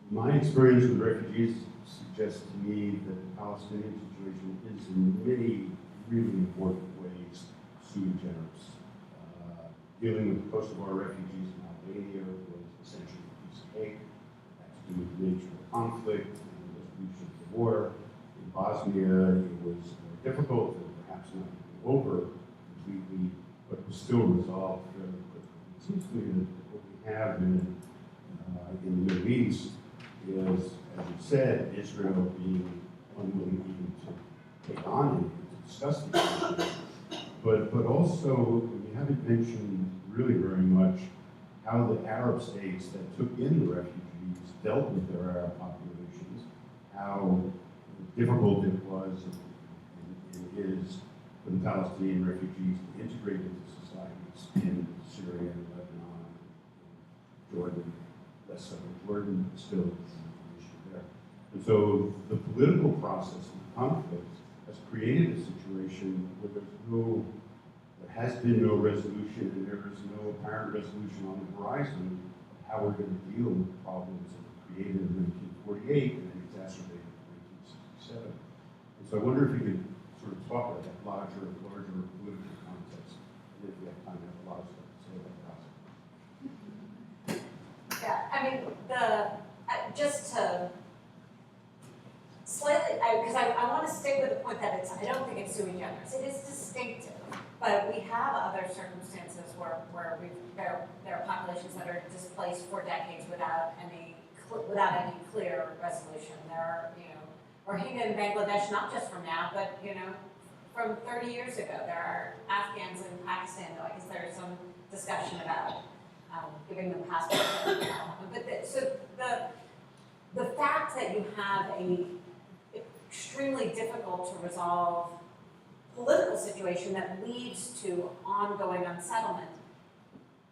My experience with refugees suggests to me that the Palestinian situation is in many really important ways sui generis. Dealing with Kosovo refugees in Albania was essentially a piece of cake. It had to do with the nature of the conflict and the resolution of the war. In Bosnia, it was more difficult, and perhaps not over completely, but was still resolved fairly quickly. It seems to me that what we have in the Middle East is, as you said, Israel being unwilling even to take on it, to discuss the issue. But also, we haven't mentioned really very much how the Arab states that took in the refugees dealt with their Arab populations, how difficult it was and is for the Palestinian refugees to integrate into societies in Syria and Lebanon, Jordan, less so in Jordan, but still an issue there. And so the political process and the conflict has created a situation where there has been no resolution, and there is no apparent resolution on the horizon of how we're going to deal with the problems that were created in 1948 and then exacerbated in 1967. And so I wonder if you could sort of talk about that larger political context, and if we have time to have a lot of stuff to say about that. Yeah, I mean, just to slightly, because I want to stick with the point that I don't think it's sui generis. It is distinctive, but we have other circumstances where there are populations that are displaced for decades without any clear resolution. There are, Rohingya in Bangladesh, not just from now, but, from 30 years ago. There are Afghans in Pakistan, though I guess there is some discussion about giving them passports. But the fact that you have a extremely difficult to resolve political situation that leads to ongoing unsettlement,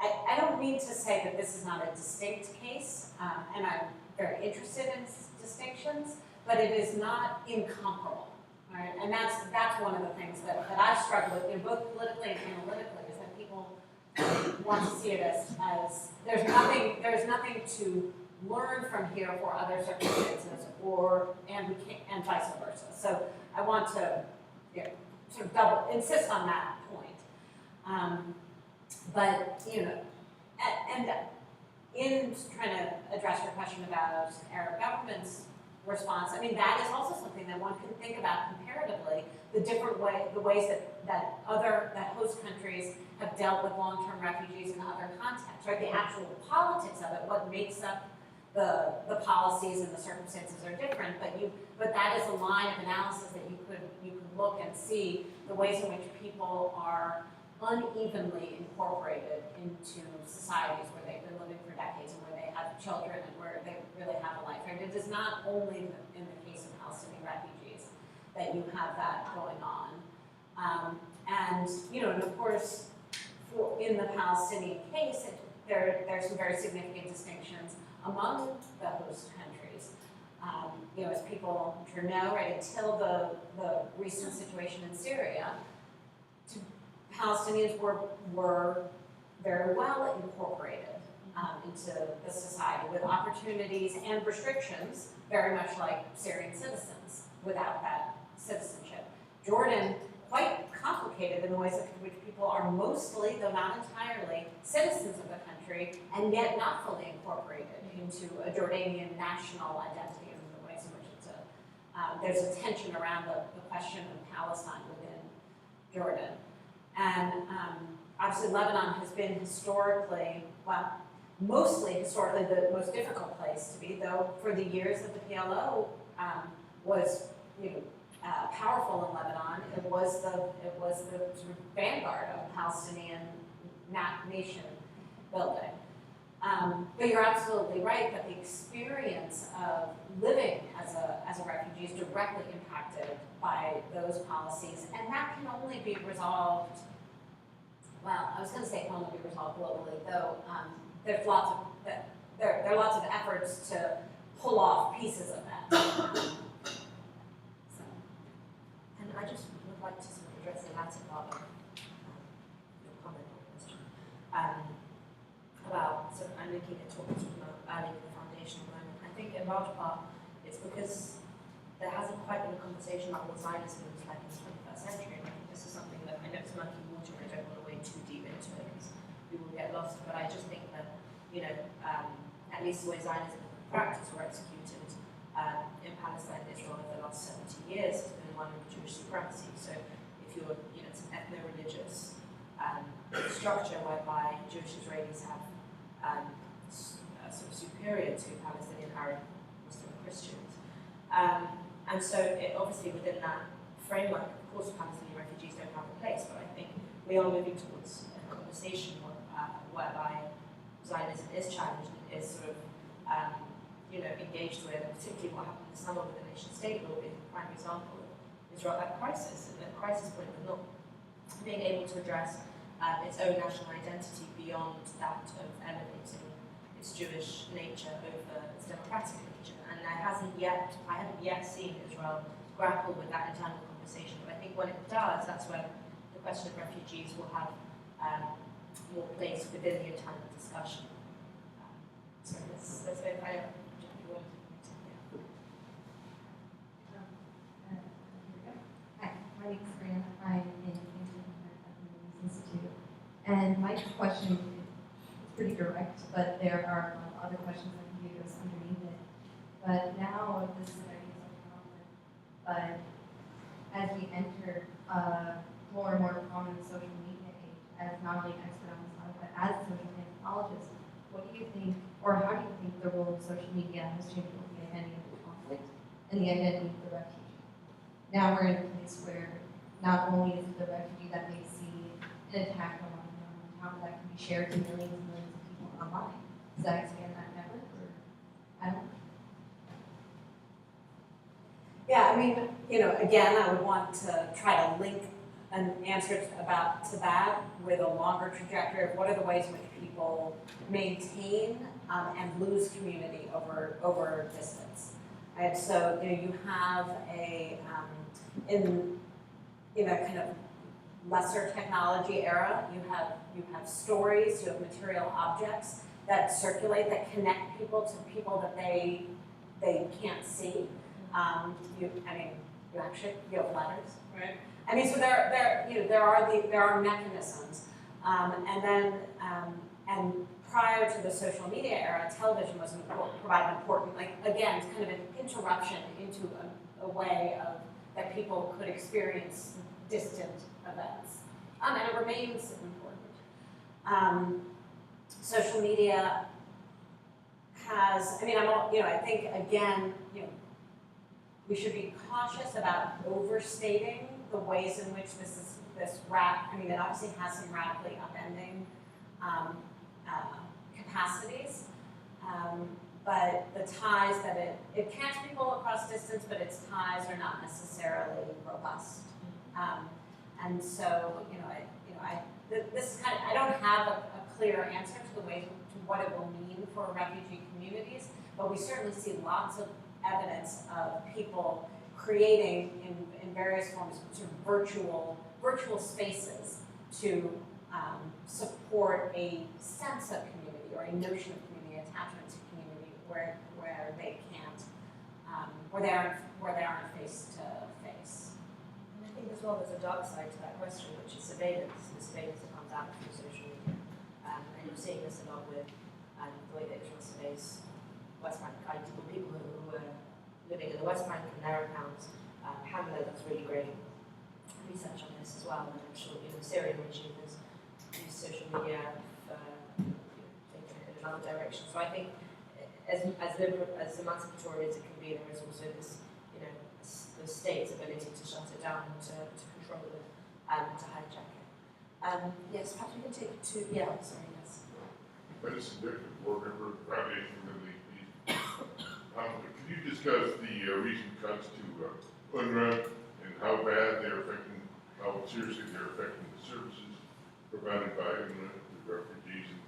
I don't mean to say that this is not a distinct case, and I'm very interested in distinctions, but it is not incomparable. Right? And that's one of the things that I've struggled with, both politically and analytically, is that people want to see it as there's nothing to learn from here for other circumstances, and vice versa. So I want to sort of insist on that point. But and in trying to address your question about Arab governments' response, I mean, that is also something that one can think about comparatively, the ways that host countries have dealt with long-term refugees in other contexts, right? The actual politics of it, what makes up the policies and the circumstances are different, but that is a line of analysis that you could look and see the ways in which people are unevenly incorporated into societies where they've been living for decades and where they have children and where they really have a life. And it is not only in the case of Palestinian refugees that you have that going on. And of course, in the Palestinian case, there are some very significant distinctions among the host countries. As people I'm sure know, right, until the recent situation in Syria, Palestinians were very well incorporated into the society with opportunities and restrictions, very much like Syrian citizens without that citizenship. Jordan, quite complicated in the ways in which people are mostly, though not entirely, citizens of the country, and yet not fully incorporated into a Jordanian national identity in the ways in which there's a tension around the question of Palestine within Jordan. And obviously Lebanon has been historically, mostly historically the most difficult place to be, though for the years that the PLO was powerful in Lebanon, it was the sort of vanguard of Palestinian nation building. But you're absolutely right that the experience of living as a refugee is directly impacted by those policies, and that can only be resolved. Well, I was going to say it can only be resolved globally, though. There are lots of efforts to pull off pieces of that. And I just would like to sort of address the latter part of your comment or question about sort of I'm looking at talking about early in the foundational moment. I think in large part it's because there hasn't quite been a conversation about what Zionism was like in the 21st century, and I think this is something that I know it's murky water and I don't want to wade too deep into it because we will get lost, but I just think that, at least the way Zionism practiced or executed in Palestine and Israel over the last 70 years has been one of Jewish supremacy. So if you're, it's an ethno-religious structure whereby Jewish Israelis have sort of superior to Palestinian, Arab, Muslim, Christians. And so obviously within that framework, of course, Palestinian refugees don't have a place, but I think we are moving towards a conversation whereby Zionism is challenged and is sort of, engaged with, and particularly what happened this summer with the nation-state law being a prime example of Israel at crisis, and the crisis point of not being able to address its own national identity beyond that of elevating its Jewish nature over its democratic nature. And I haven't yet seen Israel grapple with that internal conversation. But I think when it does, that's when the question of refugees will have more place within the internal discussion. So let's go. Hi, my name is Brianna. I'm in the Humanitarian Institute. And my question is pretty direct, but there are a lot of other questions that can be addressed underneath it. But now this is an idea of conflict. But as we enter more and more common social media age, as not only an expert on this topic, but as a social anthropologist, what do you think, or how do you think the role of social media has changed with the identity of the conflict and the identity of the refugee? Now we're in a place where not only is it the refugee that may see an attack on a town that can be shared to millions and millions of people online. Does that expand that network, or I don't know? Yeah, I mean, again, I would want to try to link an answer to that with a longer trajectory of what are the ways in which people maintain and lose community over distance. And so, you have in a kind of lesser technology era, you have stories, you have material objects that circulate, that connect people to people that they can't see. You have letters, right? I mean, so there are mechanisms, and prior to the social media era, television was provide an important, again, it's kind of an interruption into a way of that people could experience distant events, and it remains important. Social media has, I think again, we should be cautious about overstating the ways in which it obviously has some radically upending capacities, but the ties that it connects people across distance, but its ties are not necessarily robust. And so, this is I don't have a clear answer to the way to what it will mean for refugee communities, but we certainly see lots of evidence of people creating in various forms sort of virtual spaces to support a sense of community or a notion of community, attachment to community where they can't, where they aren't face to face. And I think as well there's a dark side to that question, which is surveillance. The surveillance that comes out through social media, and you're seeing this a lot with the way that Israel surveys West Bank. People who are living in the West Bank and their accounts. Pamela does really great research on this as well, and I'm sure the Syrian regime has used social media for taking it in another direction. So I think as emancipatory as it can be, there is also this, the state's ability to shut it down, to control it, to hijack it. Yes, perhaps we can take two. Yeah, sorry, yes. Medicine Victor, board member of the Foundation for the East. Can you discuss the recent cuts to UNRWA and how seriously they're affecting the services provided by UNRWA to refugees, and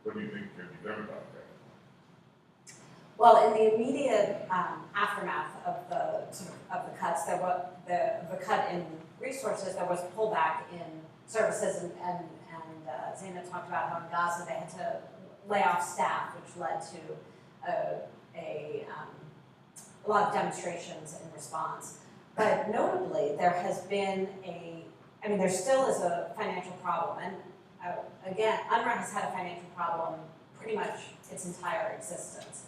what do you think can be done about that? Well, in the immediate aftermath of the cuts, there was the cut in resources. There was pullback in services, and Zena talked about how in Gaza they had to lay off staff, which led to a lot of demonstrations in response. But notably, there has been there still is a financial problem, and again, UNRWA has had a financial problem pretty much its entire existence.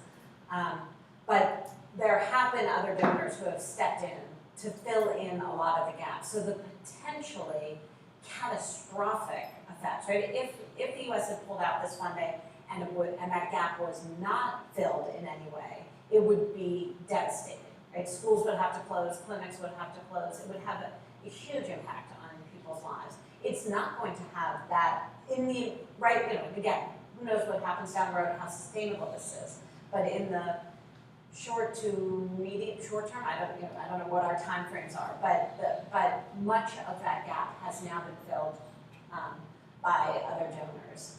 But there have been other donors who have stepped in to fill in a lot of the gaps. So the potentially catastrophic effects, right? If the U.S. had pulled out this funding and that gap was not filled in any way, it would be devastating, right? Schools would have to close, clinics would have to close. It would have a huge impact on people's lives. It's not going to have that in the, right, again, who knows what happens down the road and how sustainable this is. But in the short to medium, short term, I don't know what our timeframes are, but much of that gap has now been filled by other donors.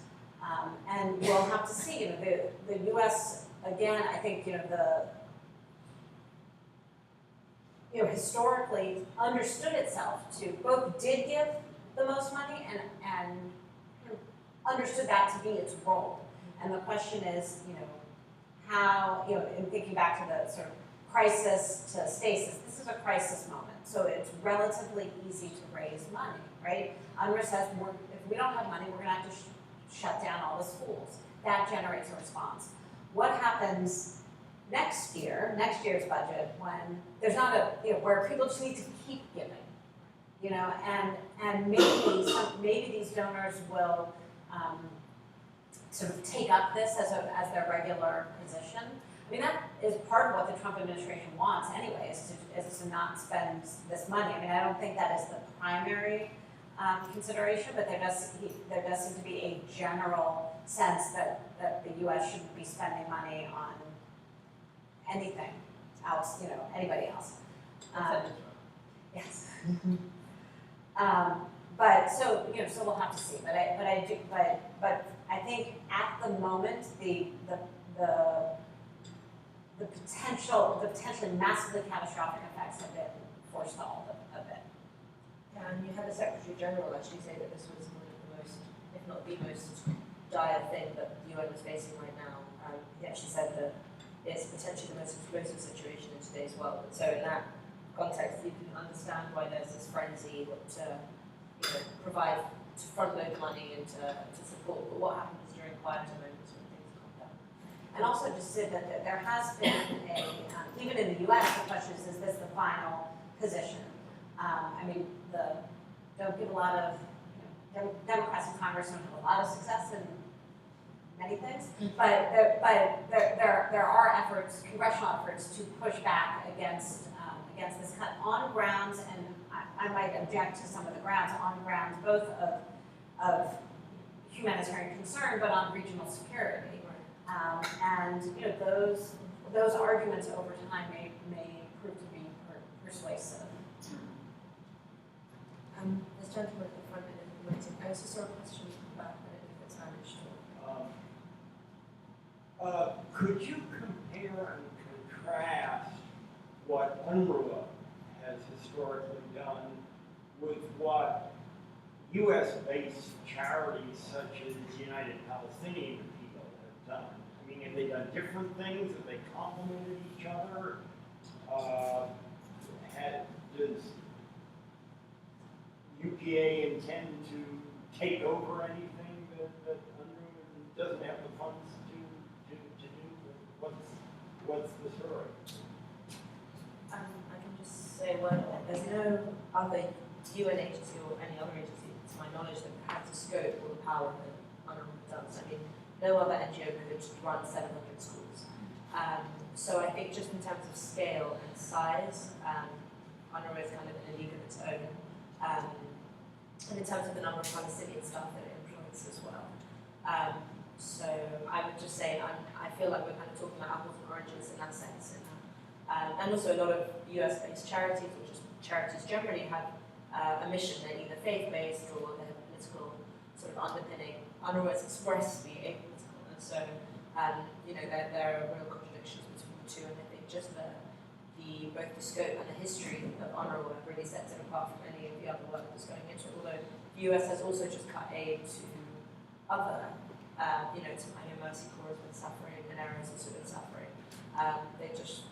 And we'll have to see, the U.S., again, I think, historically understood itself to, both did give the most money and understood that to be its role. And the question is, how, in thinking back to the sort of crisis to stasis, this is a crisis moment. So it's relatively easy to raise money, right? UNRWA says, if we don't have money, we're gonna have to shut down all the schools. That generates a response. What happens next year's budget, when there's not where people just need to keep giving, and maybe these donors will sort of take up this as their regular position. I mean, that is part of what the Trump administration wants anyway, is to not spend this money. I mean, I don't think that is the primary consideration, but there does seem to be a general sense that the U.S. shouldn't be spending money on anything else, anybody else. Yes. But so we'll have to see. But I think at the moment the potentially massively catastrophic effects have been forestalled a bit. Yeah, and you had the Secretary General actually say that this was one of the most, if not the most dire thing that the UN was facing right now. He actually said that it's potentially the most explosive situation in today's world. And so in that context, you can understand why there's this frenzy to provide, to front load money and to support. But what happens during quieter moments when things calm down? And also just said that there has been even in the U.S., the question is this the final position? I mean, don't give a lot of, Democrats in Congress don't have a lot of success in many things, but there are efforts, congressional efforts, to push back against this cut on grounds, and I might object to some of the grounds, on grounds both of humanitarian concern, but on regional security. And those arguments over time may prove to be persuasive. This gentleman at the front end of the meeting, I also saw a question about, I don't know if it's managed or. Could you compare and contrast what UNRWA has historically done with what U.S.-based charities such as the United Palestinian People have done? I mean, have they done different things? Have they complemented each other? Does UPA intend to take over anything that UNRWA doesn't have the funds to do? What's the story? I can just say, well, there's no other UN agency or any other agency, to my knowledge, that has the scope or the power that UNRWA does. I mean, no other NGO could run 700 schools. So I think just in terms of scale and size, UNRWA is kind of in a league of its own. And in terms of the number of Palestinian staff that it employs as well. So I would just say, I feel like we're kind of talking about apples and oranges in that sense. And also a lot of US-based charities, or just charities generally, have a mission. They're either faith-based or they have a political sort of underpinning. UNRWA is expressly apolitical, and so there are real contradictions between the two. And I think just both the scope and the history of UNRWA really sets it apart from any of the other work that's going into it. Although the US has also just cut aid to other, to Mercy Corps has been suffering, and Aaron has also been suffering. They just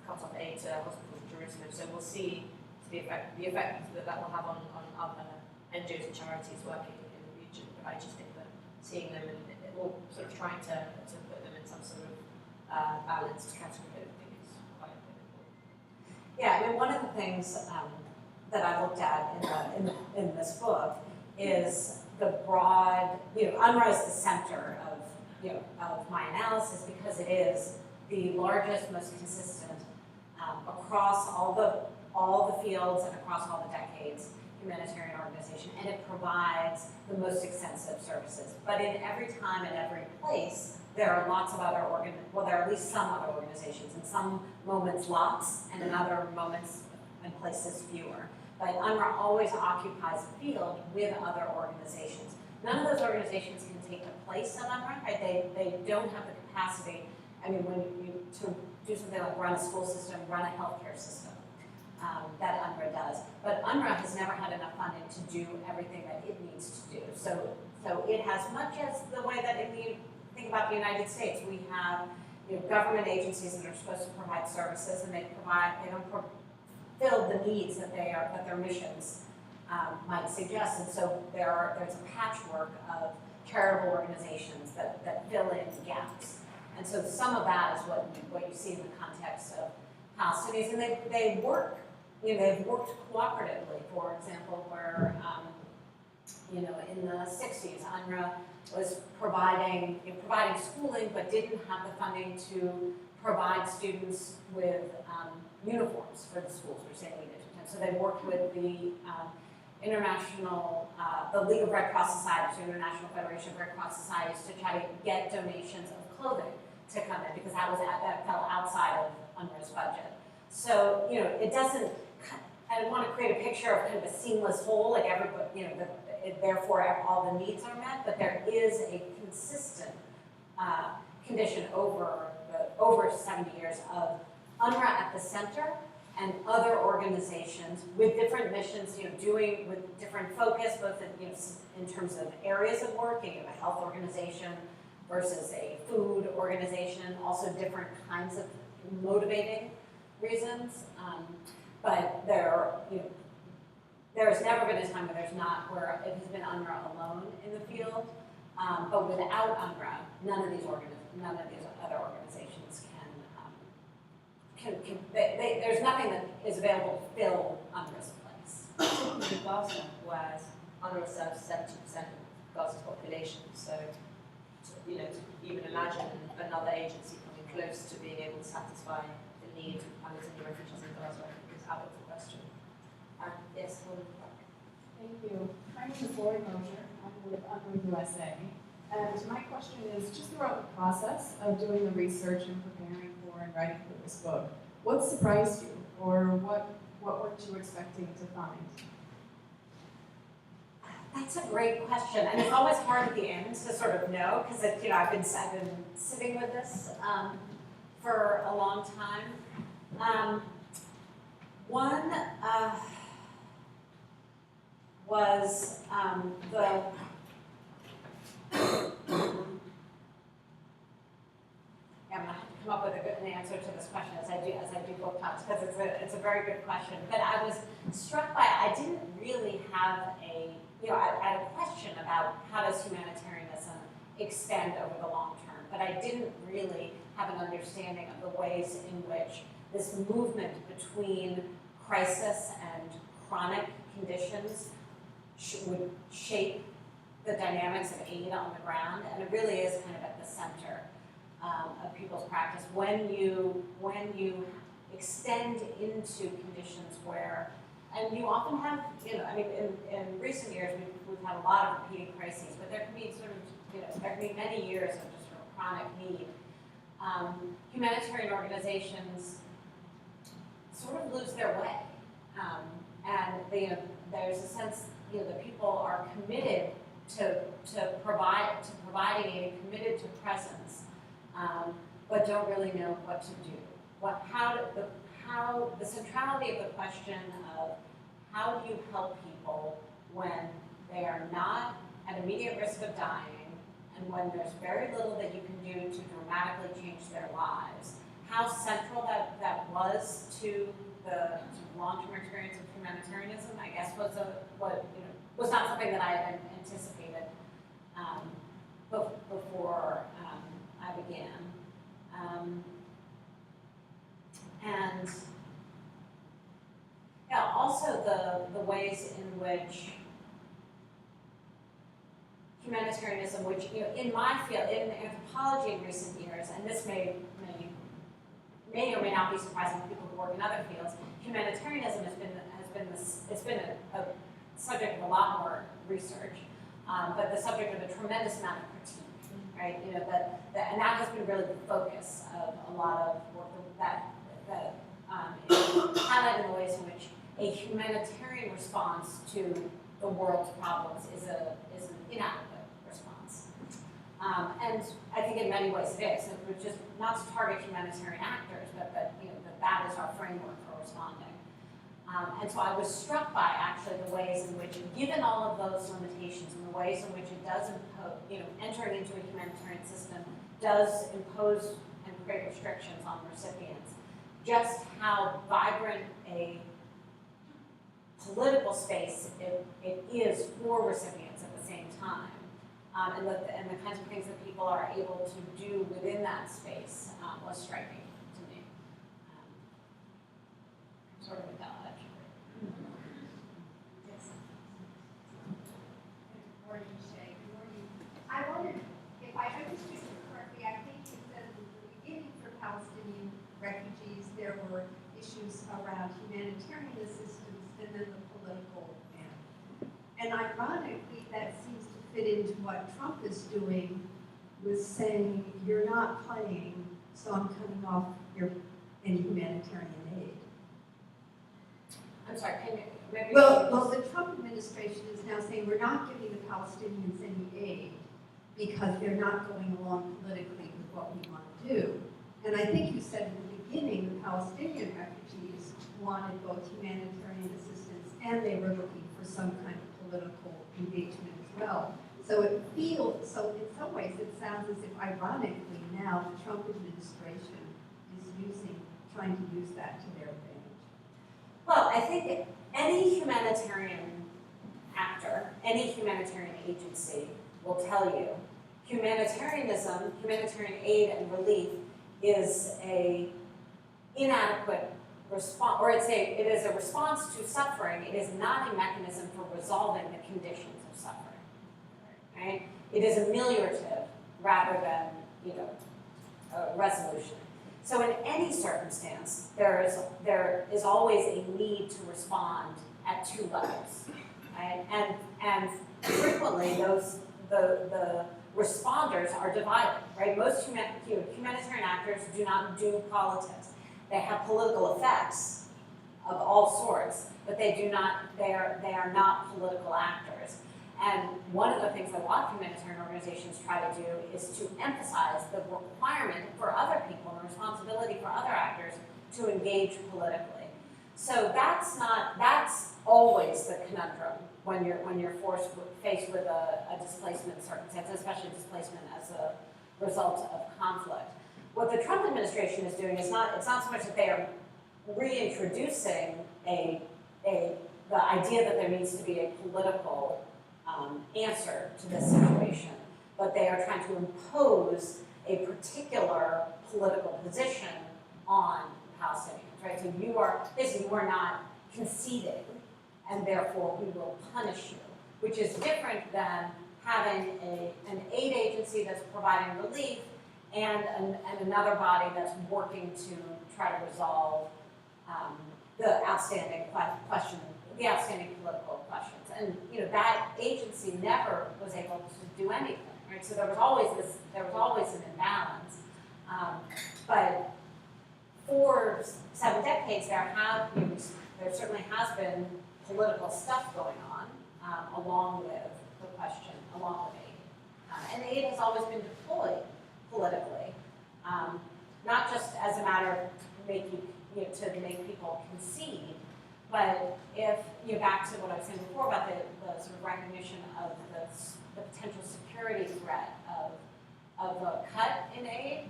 cut off aid to hospitals in Jerusalem. So we'll see the effect that will have on other NGOs and charities working in the region. But I just think that seeing them or sort of trying to put them in some sort of balanced category, I think is I mean, one of the things that I looked at in this book is the broad, UNRWA is the center of my analysis because it is the largest, most consistent across all the fields and across all the decades humanitarian organization, and it provides the most extensive services. But in every time and every place, there are lots of other there are at least some other organizations. In some moments, lots, and in other moments and places, fewer. But UNRWA always occupies a field with other organizations. None of those organizations can take the place of UNRWA, right? They don't have the capacity. I mean, when you to do something like run a school system, run a healthcare system, that UNRWA does. But UNRWA has never had enough funding to do everything that it needs to do. So it has much as the way that if you think about the United States, we have government agencies that are supposed to provide services, and they don't fulfill the needs that their missions might suggest. And so there's a patchwork of charitable organizations that fill in gaps. And so some of that is what you see in the context of Palestinians, and they work. They've worked cooperatively. For example, where in the 60s, UNRWA was providing schooling, but didn't have the funding to provide students with uniforms for the schools, which they needed. And so they worked with the the League of Red Cross Societies, the International Federation of Red Cross Societies, to try to get donations of clothing to come in, because that fell outside of UNRWA's budget. So, it doesn't, I don't want to create a picture of kind of a seamless whole, like everybody, therefore all the needs are met, but there is a consistent condition over 70 years of UNRWA at the center and other organizations with different missions, doing with different focus, both in terms of areas of work, a health organization versus a food organization, also different kinds of motivating reasons. But there has never been a time where where it has been UNRWA alone in the field. But without UNRWA, none of these other organizations there's nothing that is available to fill UNRWA's place. In Gaza, whereas UNRWA serves 70% of Gaza's population, so to even imagine another agency coming close to being able to satisfy the need of Palestinian refugees in Gaza is out of the question. Yes, Thank you. My name is Lori Mosher. I'm with UNRWA USA. And my question is, just throughout the process of doing the research and preparing for and writing for this book, what surprised you, or what weren't you expecting to find? That's a great question, and it's always hard at the end to sort of know, because I've been sitting with this for a long time. One was I'm gonna have to come up with an answer to this question as I do book talks, because it's a very good question. But I was struck by I didn't really have I had a question about how does humanitarianism extend over the long term, but I didn't really have an understanding of the ways in which this movement between crisis and chronic conditions would shape the dynamics of aid on the ground, and it really is kind of at the center of people's practice. When you extend into conditions where, and you often have, in recent years we've had a lot of repeating crises, but there can be there can be many years of just sort of chronic need. Humanitarian organizations sort of lose their way, and there's a sense that people are committed to providing aid, committed to presence, but don't really know what to do. How the centrality of the question of how do you help people when they are not at immediate risk of dying, and when there's very little that you can do to dramatically change their lives. How central that was to the long-term experience of humanitarianism, I guess, was not something that I had anticipated before I began. And of the ways in which humanitarianism, which, you know, in my field, in anthropology in recent years, and this may or may not be surprising to people who work in other fields, humanitarianism has been a subject of a lot more research, but the subject of a tremendous amount of critique, right? You know, and that has been really the focus of a lot of work that highlighting the ways in which a humanitarian response to the world's problems is an inadequate response. And I think in many ways it is. It's just not to target humanitarian actors, but you know, that is our framework for responding. And so I was struck by actually the ways in which, given all of those limitations and the ways in which it does impose, you know, entering into a humanitarian system does impose and create restrictions on recipients, just how vibrant a political space it is for recipients at the same time. And the kinds of things that people are able to do within that space was striking to me. Sort of a dodge. Yes. Good morning, Shay. Good morning. I wondered if I understood you correctly. I think you said in the beginning for Palestinian refugees there were issues around humanitarian assistance and then the political end. And ironically, that seems to fit into what Trump is doing with saying, you're not playing, so I'm cutting off any humanitarian aid. I'm sorry, can you maybe? Well, the Trump administration is now saying we're not giving the Palestinians any aid because they're not going along politically with what we want to do. And I think you said in the beginning the Palestinian refugees wanted both humanitarian assistance and they were looking for some kind of political engagement as well. So in some ways it sounds as if ironically now the Trump administration is trying to use that to their advantage. Well, I think any humanitarian actor, any humanitarian agency will tell you humanitarianism, humanitarian aid and relief is a inadequate response, or it is a response to suffering. It is not a mechanism for resolving the conditions of suffering, right? It is ameliorative rather than, you know, a resolution. So in any circumstance, there is always a need to respond at two levels, right? And frequently the responders are divided, right? Most humanitarian actors do not do politics. They have political effects of all sorts, but they are not political actors. And one of the things that a lot of humanitarian organizations try to do is to emphasize the requirement for other people and the responsibility for other actors to engage politically. So that's always the conundrum when you're faced with a displacement circumstance, especially displacement as a result of conflict. What the Trump administration is doing it's not so much that they are reintroducing the idea that there needs to be a political answer to this situation, but they are trying to impose a particular political position on Palestinians, right? So you are not conceding, and therefore we will punish you, which is different than having an aid agency that's providing relief and another body that's working to try to resolve the outstanding political questions. And you know that agency never was able to do anything, right? So there was always an imbalance. But for 7 decades, there certainly has been political stuff going on along with aid. And aid has always been deployed politically, not just as a matter of to make people concede, but if you're back to what I was saying before about the sort of recognition of the potential security threat of a cut in aid,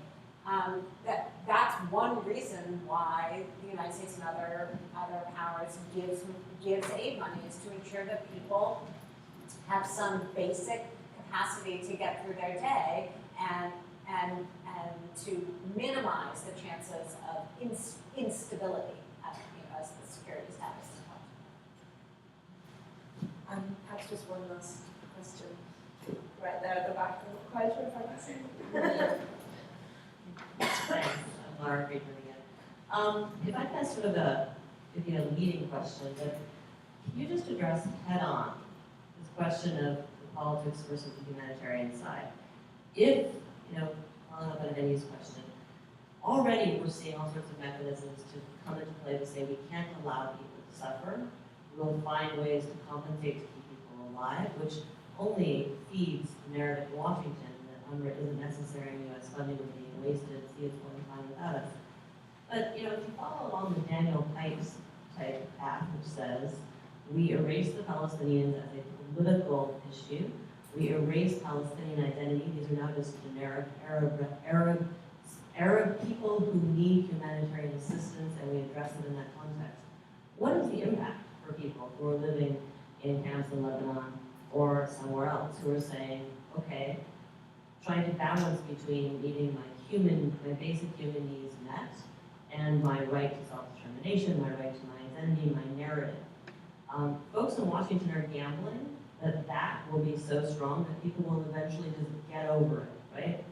that's one reason why the United States and other powers gives aid money, is to ensure that people have some basic capacity to get through their day and to minimize the chances of instability as the security status is just one last question. Right there at the back, I'm not quite sure if I can see. Thanks, I'm Laura Friedman again. If I can ask sort of a leading question, but can you just address head-on this question of the politics versus the humanitarian side? If, following up on Vinny's question, already we're seeing all sorts of mechanisms to come into play to say we can't allow people to suffer. We'll find ways to compensate to keep people alive, which only feeds the narrative in Washington that UNRWA isn't necessary and U.S. funding is being wasted, see it's going fine without us. But, if you follow along the Daniel Pipes type path, which says we erase the Palestinians as a political issue, we erase Palestinian identity, these are now just generic Arab people who need humanitarian assistance, and we address it in that context. What is the impact for people who are living in camps in Lebanon or somewhere else who are saying, okay, trying to balance between needing my basic human needs met and my right to self-determination, my right to my identity, my narrative. Folks in Washington are gambling that will be so strong that people will eventually just get over it, right?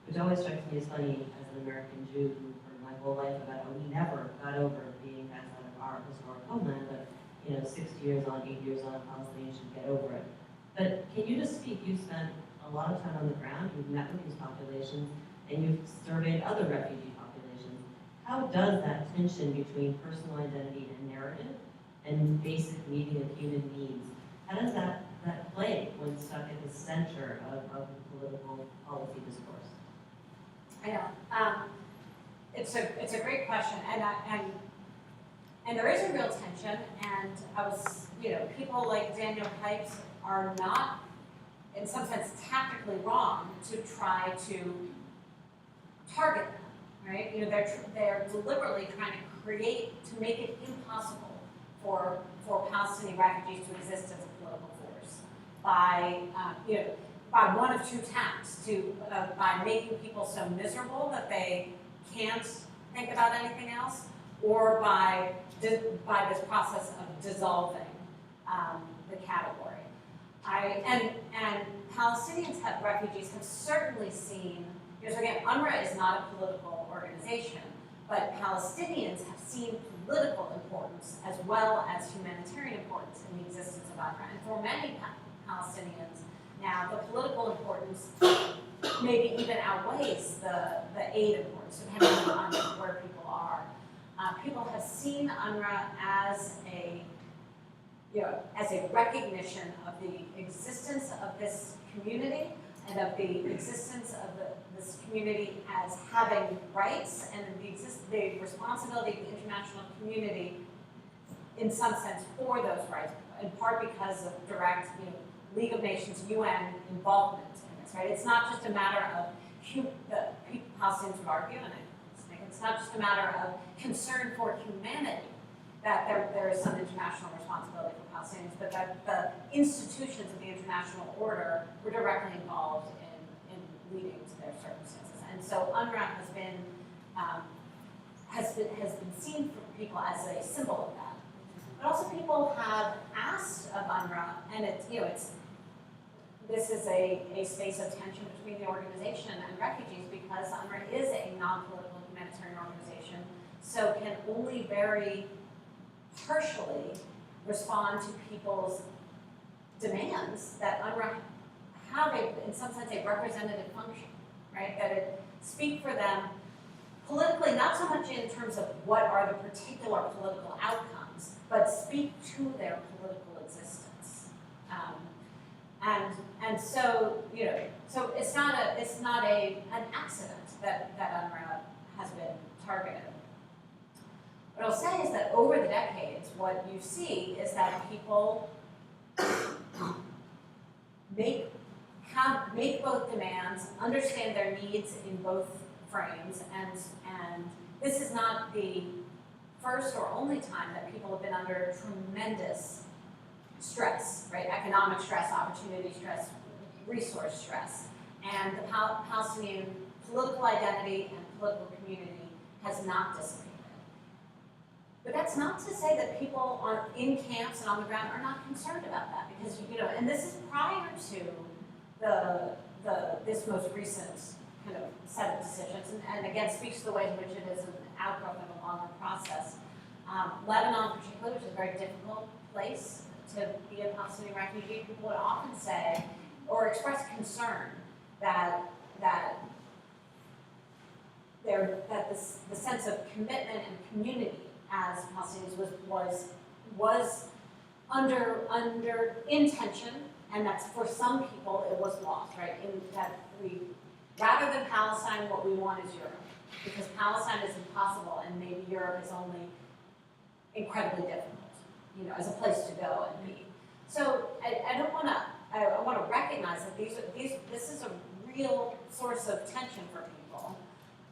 Which always strikes me as funny as an American Jew who for my whole life about how we never got over being cast out of our historic homeland, but 6 years on, 8 years on, Palestinians should get over it. But can you just speak, you've spent a lot of time on the ground, you've met with these populations, and you've surveyed other refugee populations. How does that tension between personal identity and narrative and basic meeting of human needs, how does that play when stuck at the center of the political policy discourse? I know. It's a great question, and there is a real tension, and people like Daniel Pipes are not, in some sense, tactically wrong to try to target them, right? They're deliberately trying to make it impossible for Palestinian refugees to exist as a political force by one of two tacks, by making people so miserable that they can't think about anything else, or by this process of dissolving the category. And Palestinians refugees have certainly seen, so again, UNRWA is not a political organization, but Palestinians have seen political importance as well as humanitarian importance in the existence of UNRWA. And for many Palestinians, now the political importance maybe even outweighs the aid importance, depending on where people are. People have seen UNRWA as a recognition of the existence of this community and of the existence of this community as having rights and the responsibility of the international community in some sense for those rights, in part because of direct League of Nations, UN involvement in this, right? It's not just a matter of, the Palestinians would argue, and it's not just a matter of concern for humanity, that there is some international responsibility for Palestinians, but that the institutions of the international order were directly involved in leading to their circumstances. And so UNRWA has been seen for people as a symbol of that. But also people have asked of UNRWA, and this is a space of tension between the organization and refugees because UNRWA is a non-political humanitarian organization, so can only very partially respond to people's demands that UNRWA have, in some sense, a representative function, right? That it speak for them politically, not so much in terms of what are the particular political outcomes, but speak to their political existence. And so, so it's not an accident that UNRWA has been targeted. What I'll say is that over the decades, what you see is that people make both demands, understand their needs in both frames, and this is not the first or only time that people have been under tremendous stress, right? Economic stress, opportunity stress, resource stress. And the Palestinian political identity and political community has not dissipated. But that that's not to say that people in camps and on the ground are not concerned about that, because, you know, and this is prior to this most recent kind of set of decisions, and again, speaks to the way in which it is an outgrowth of a longer process. Lebanon, particularly, which is a very difficult place to be a Palestinian refugee, people would often say, or express concern that the sense of commitment and community as Palestinians was under intention, and that's for some people it was lost, right? In that we, rather than Palestine, what we want is Europe, because Palestine is impossible, and maybe Europe is only incredibly difficult, you know, as a place to go and be. So I want to recognize that this is a real source of tension for people,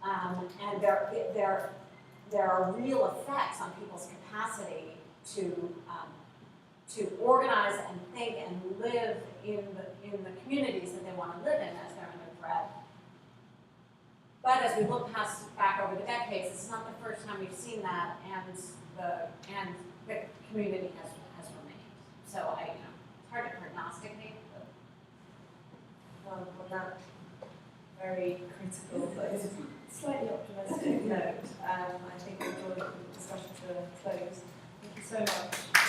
and there are real effects on people's capacity to organize and think and live in the communities that they want to live in as they're under threat. But as we look back over the decades, it's not the first time we've seen that, and the community has remained. So it's hard to prognosticate. On that very critical but slightly optimistic note, I think we'll draw the discussion to a close. Thank you so much.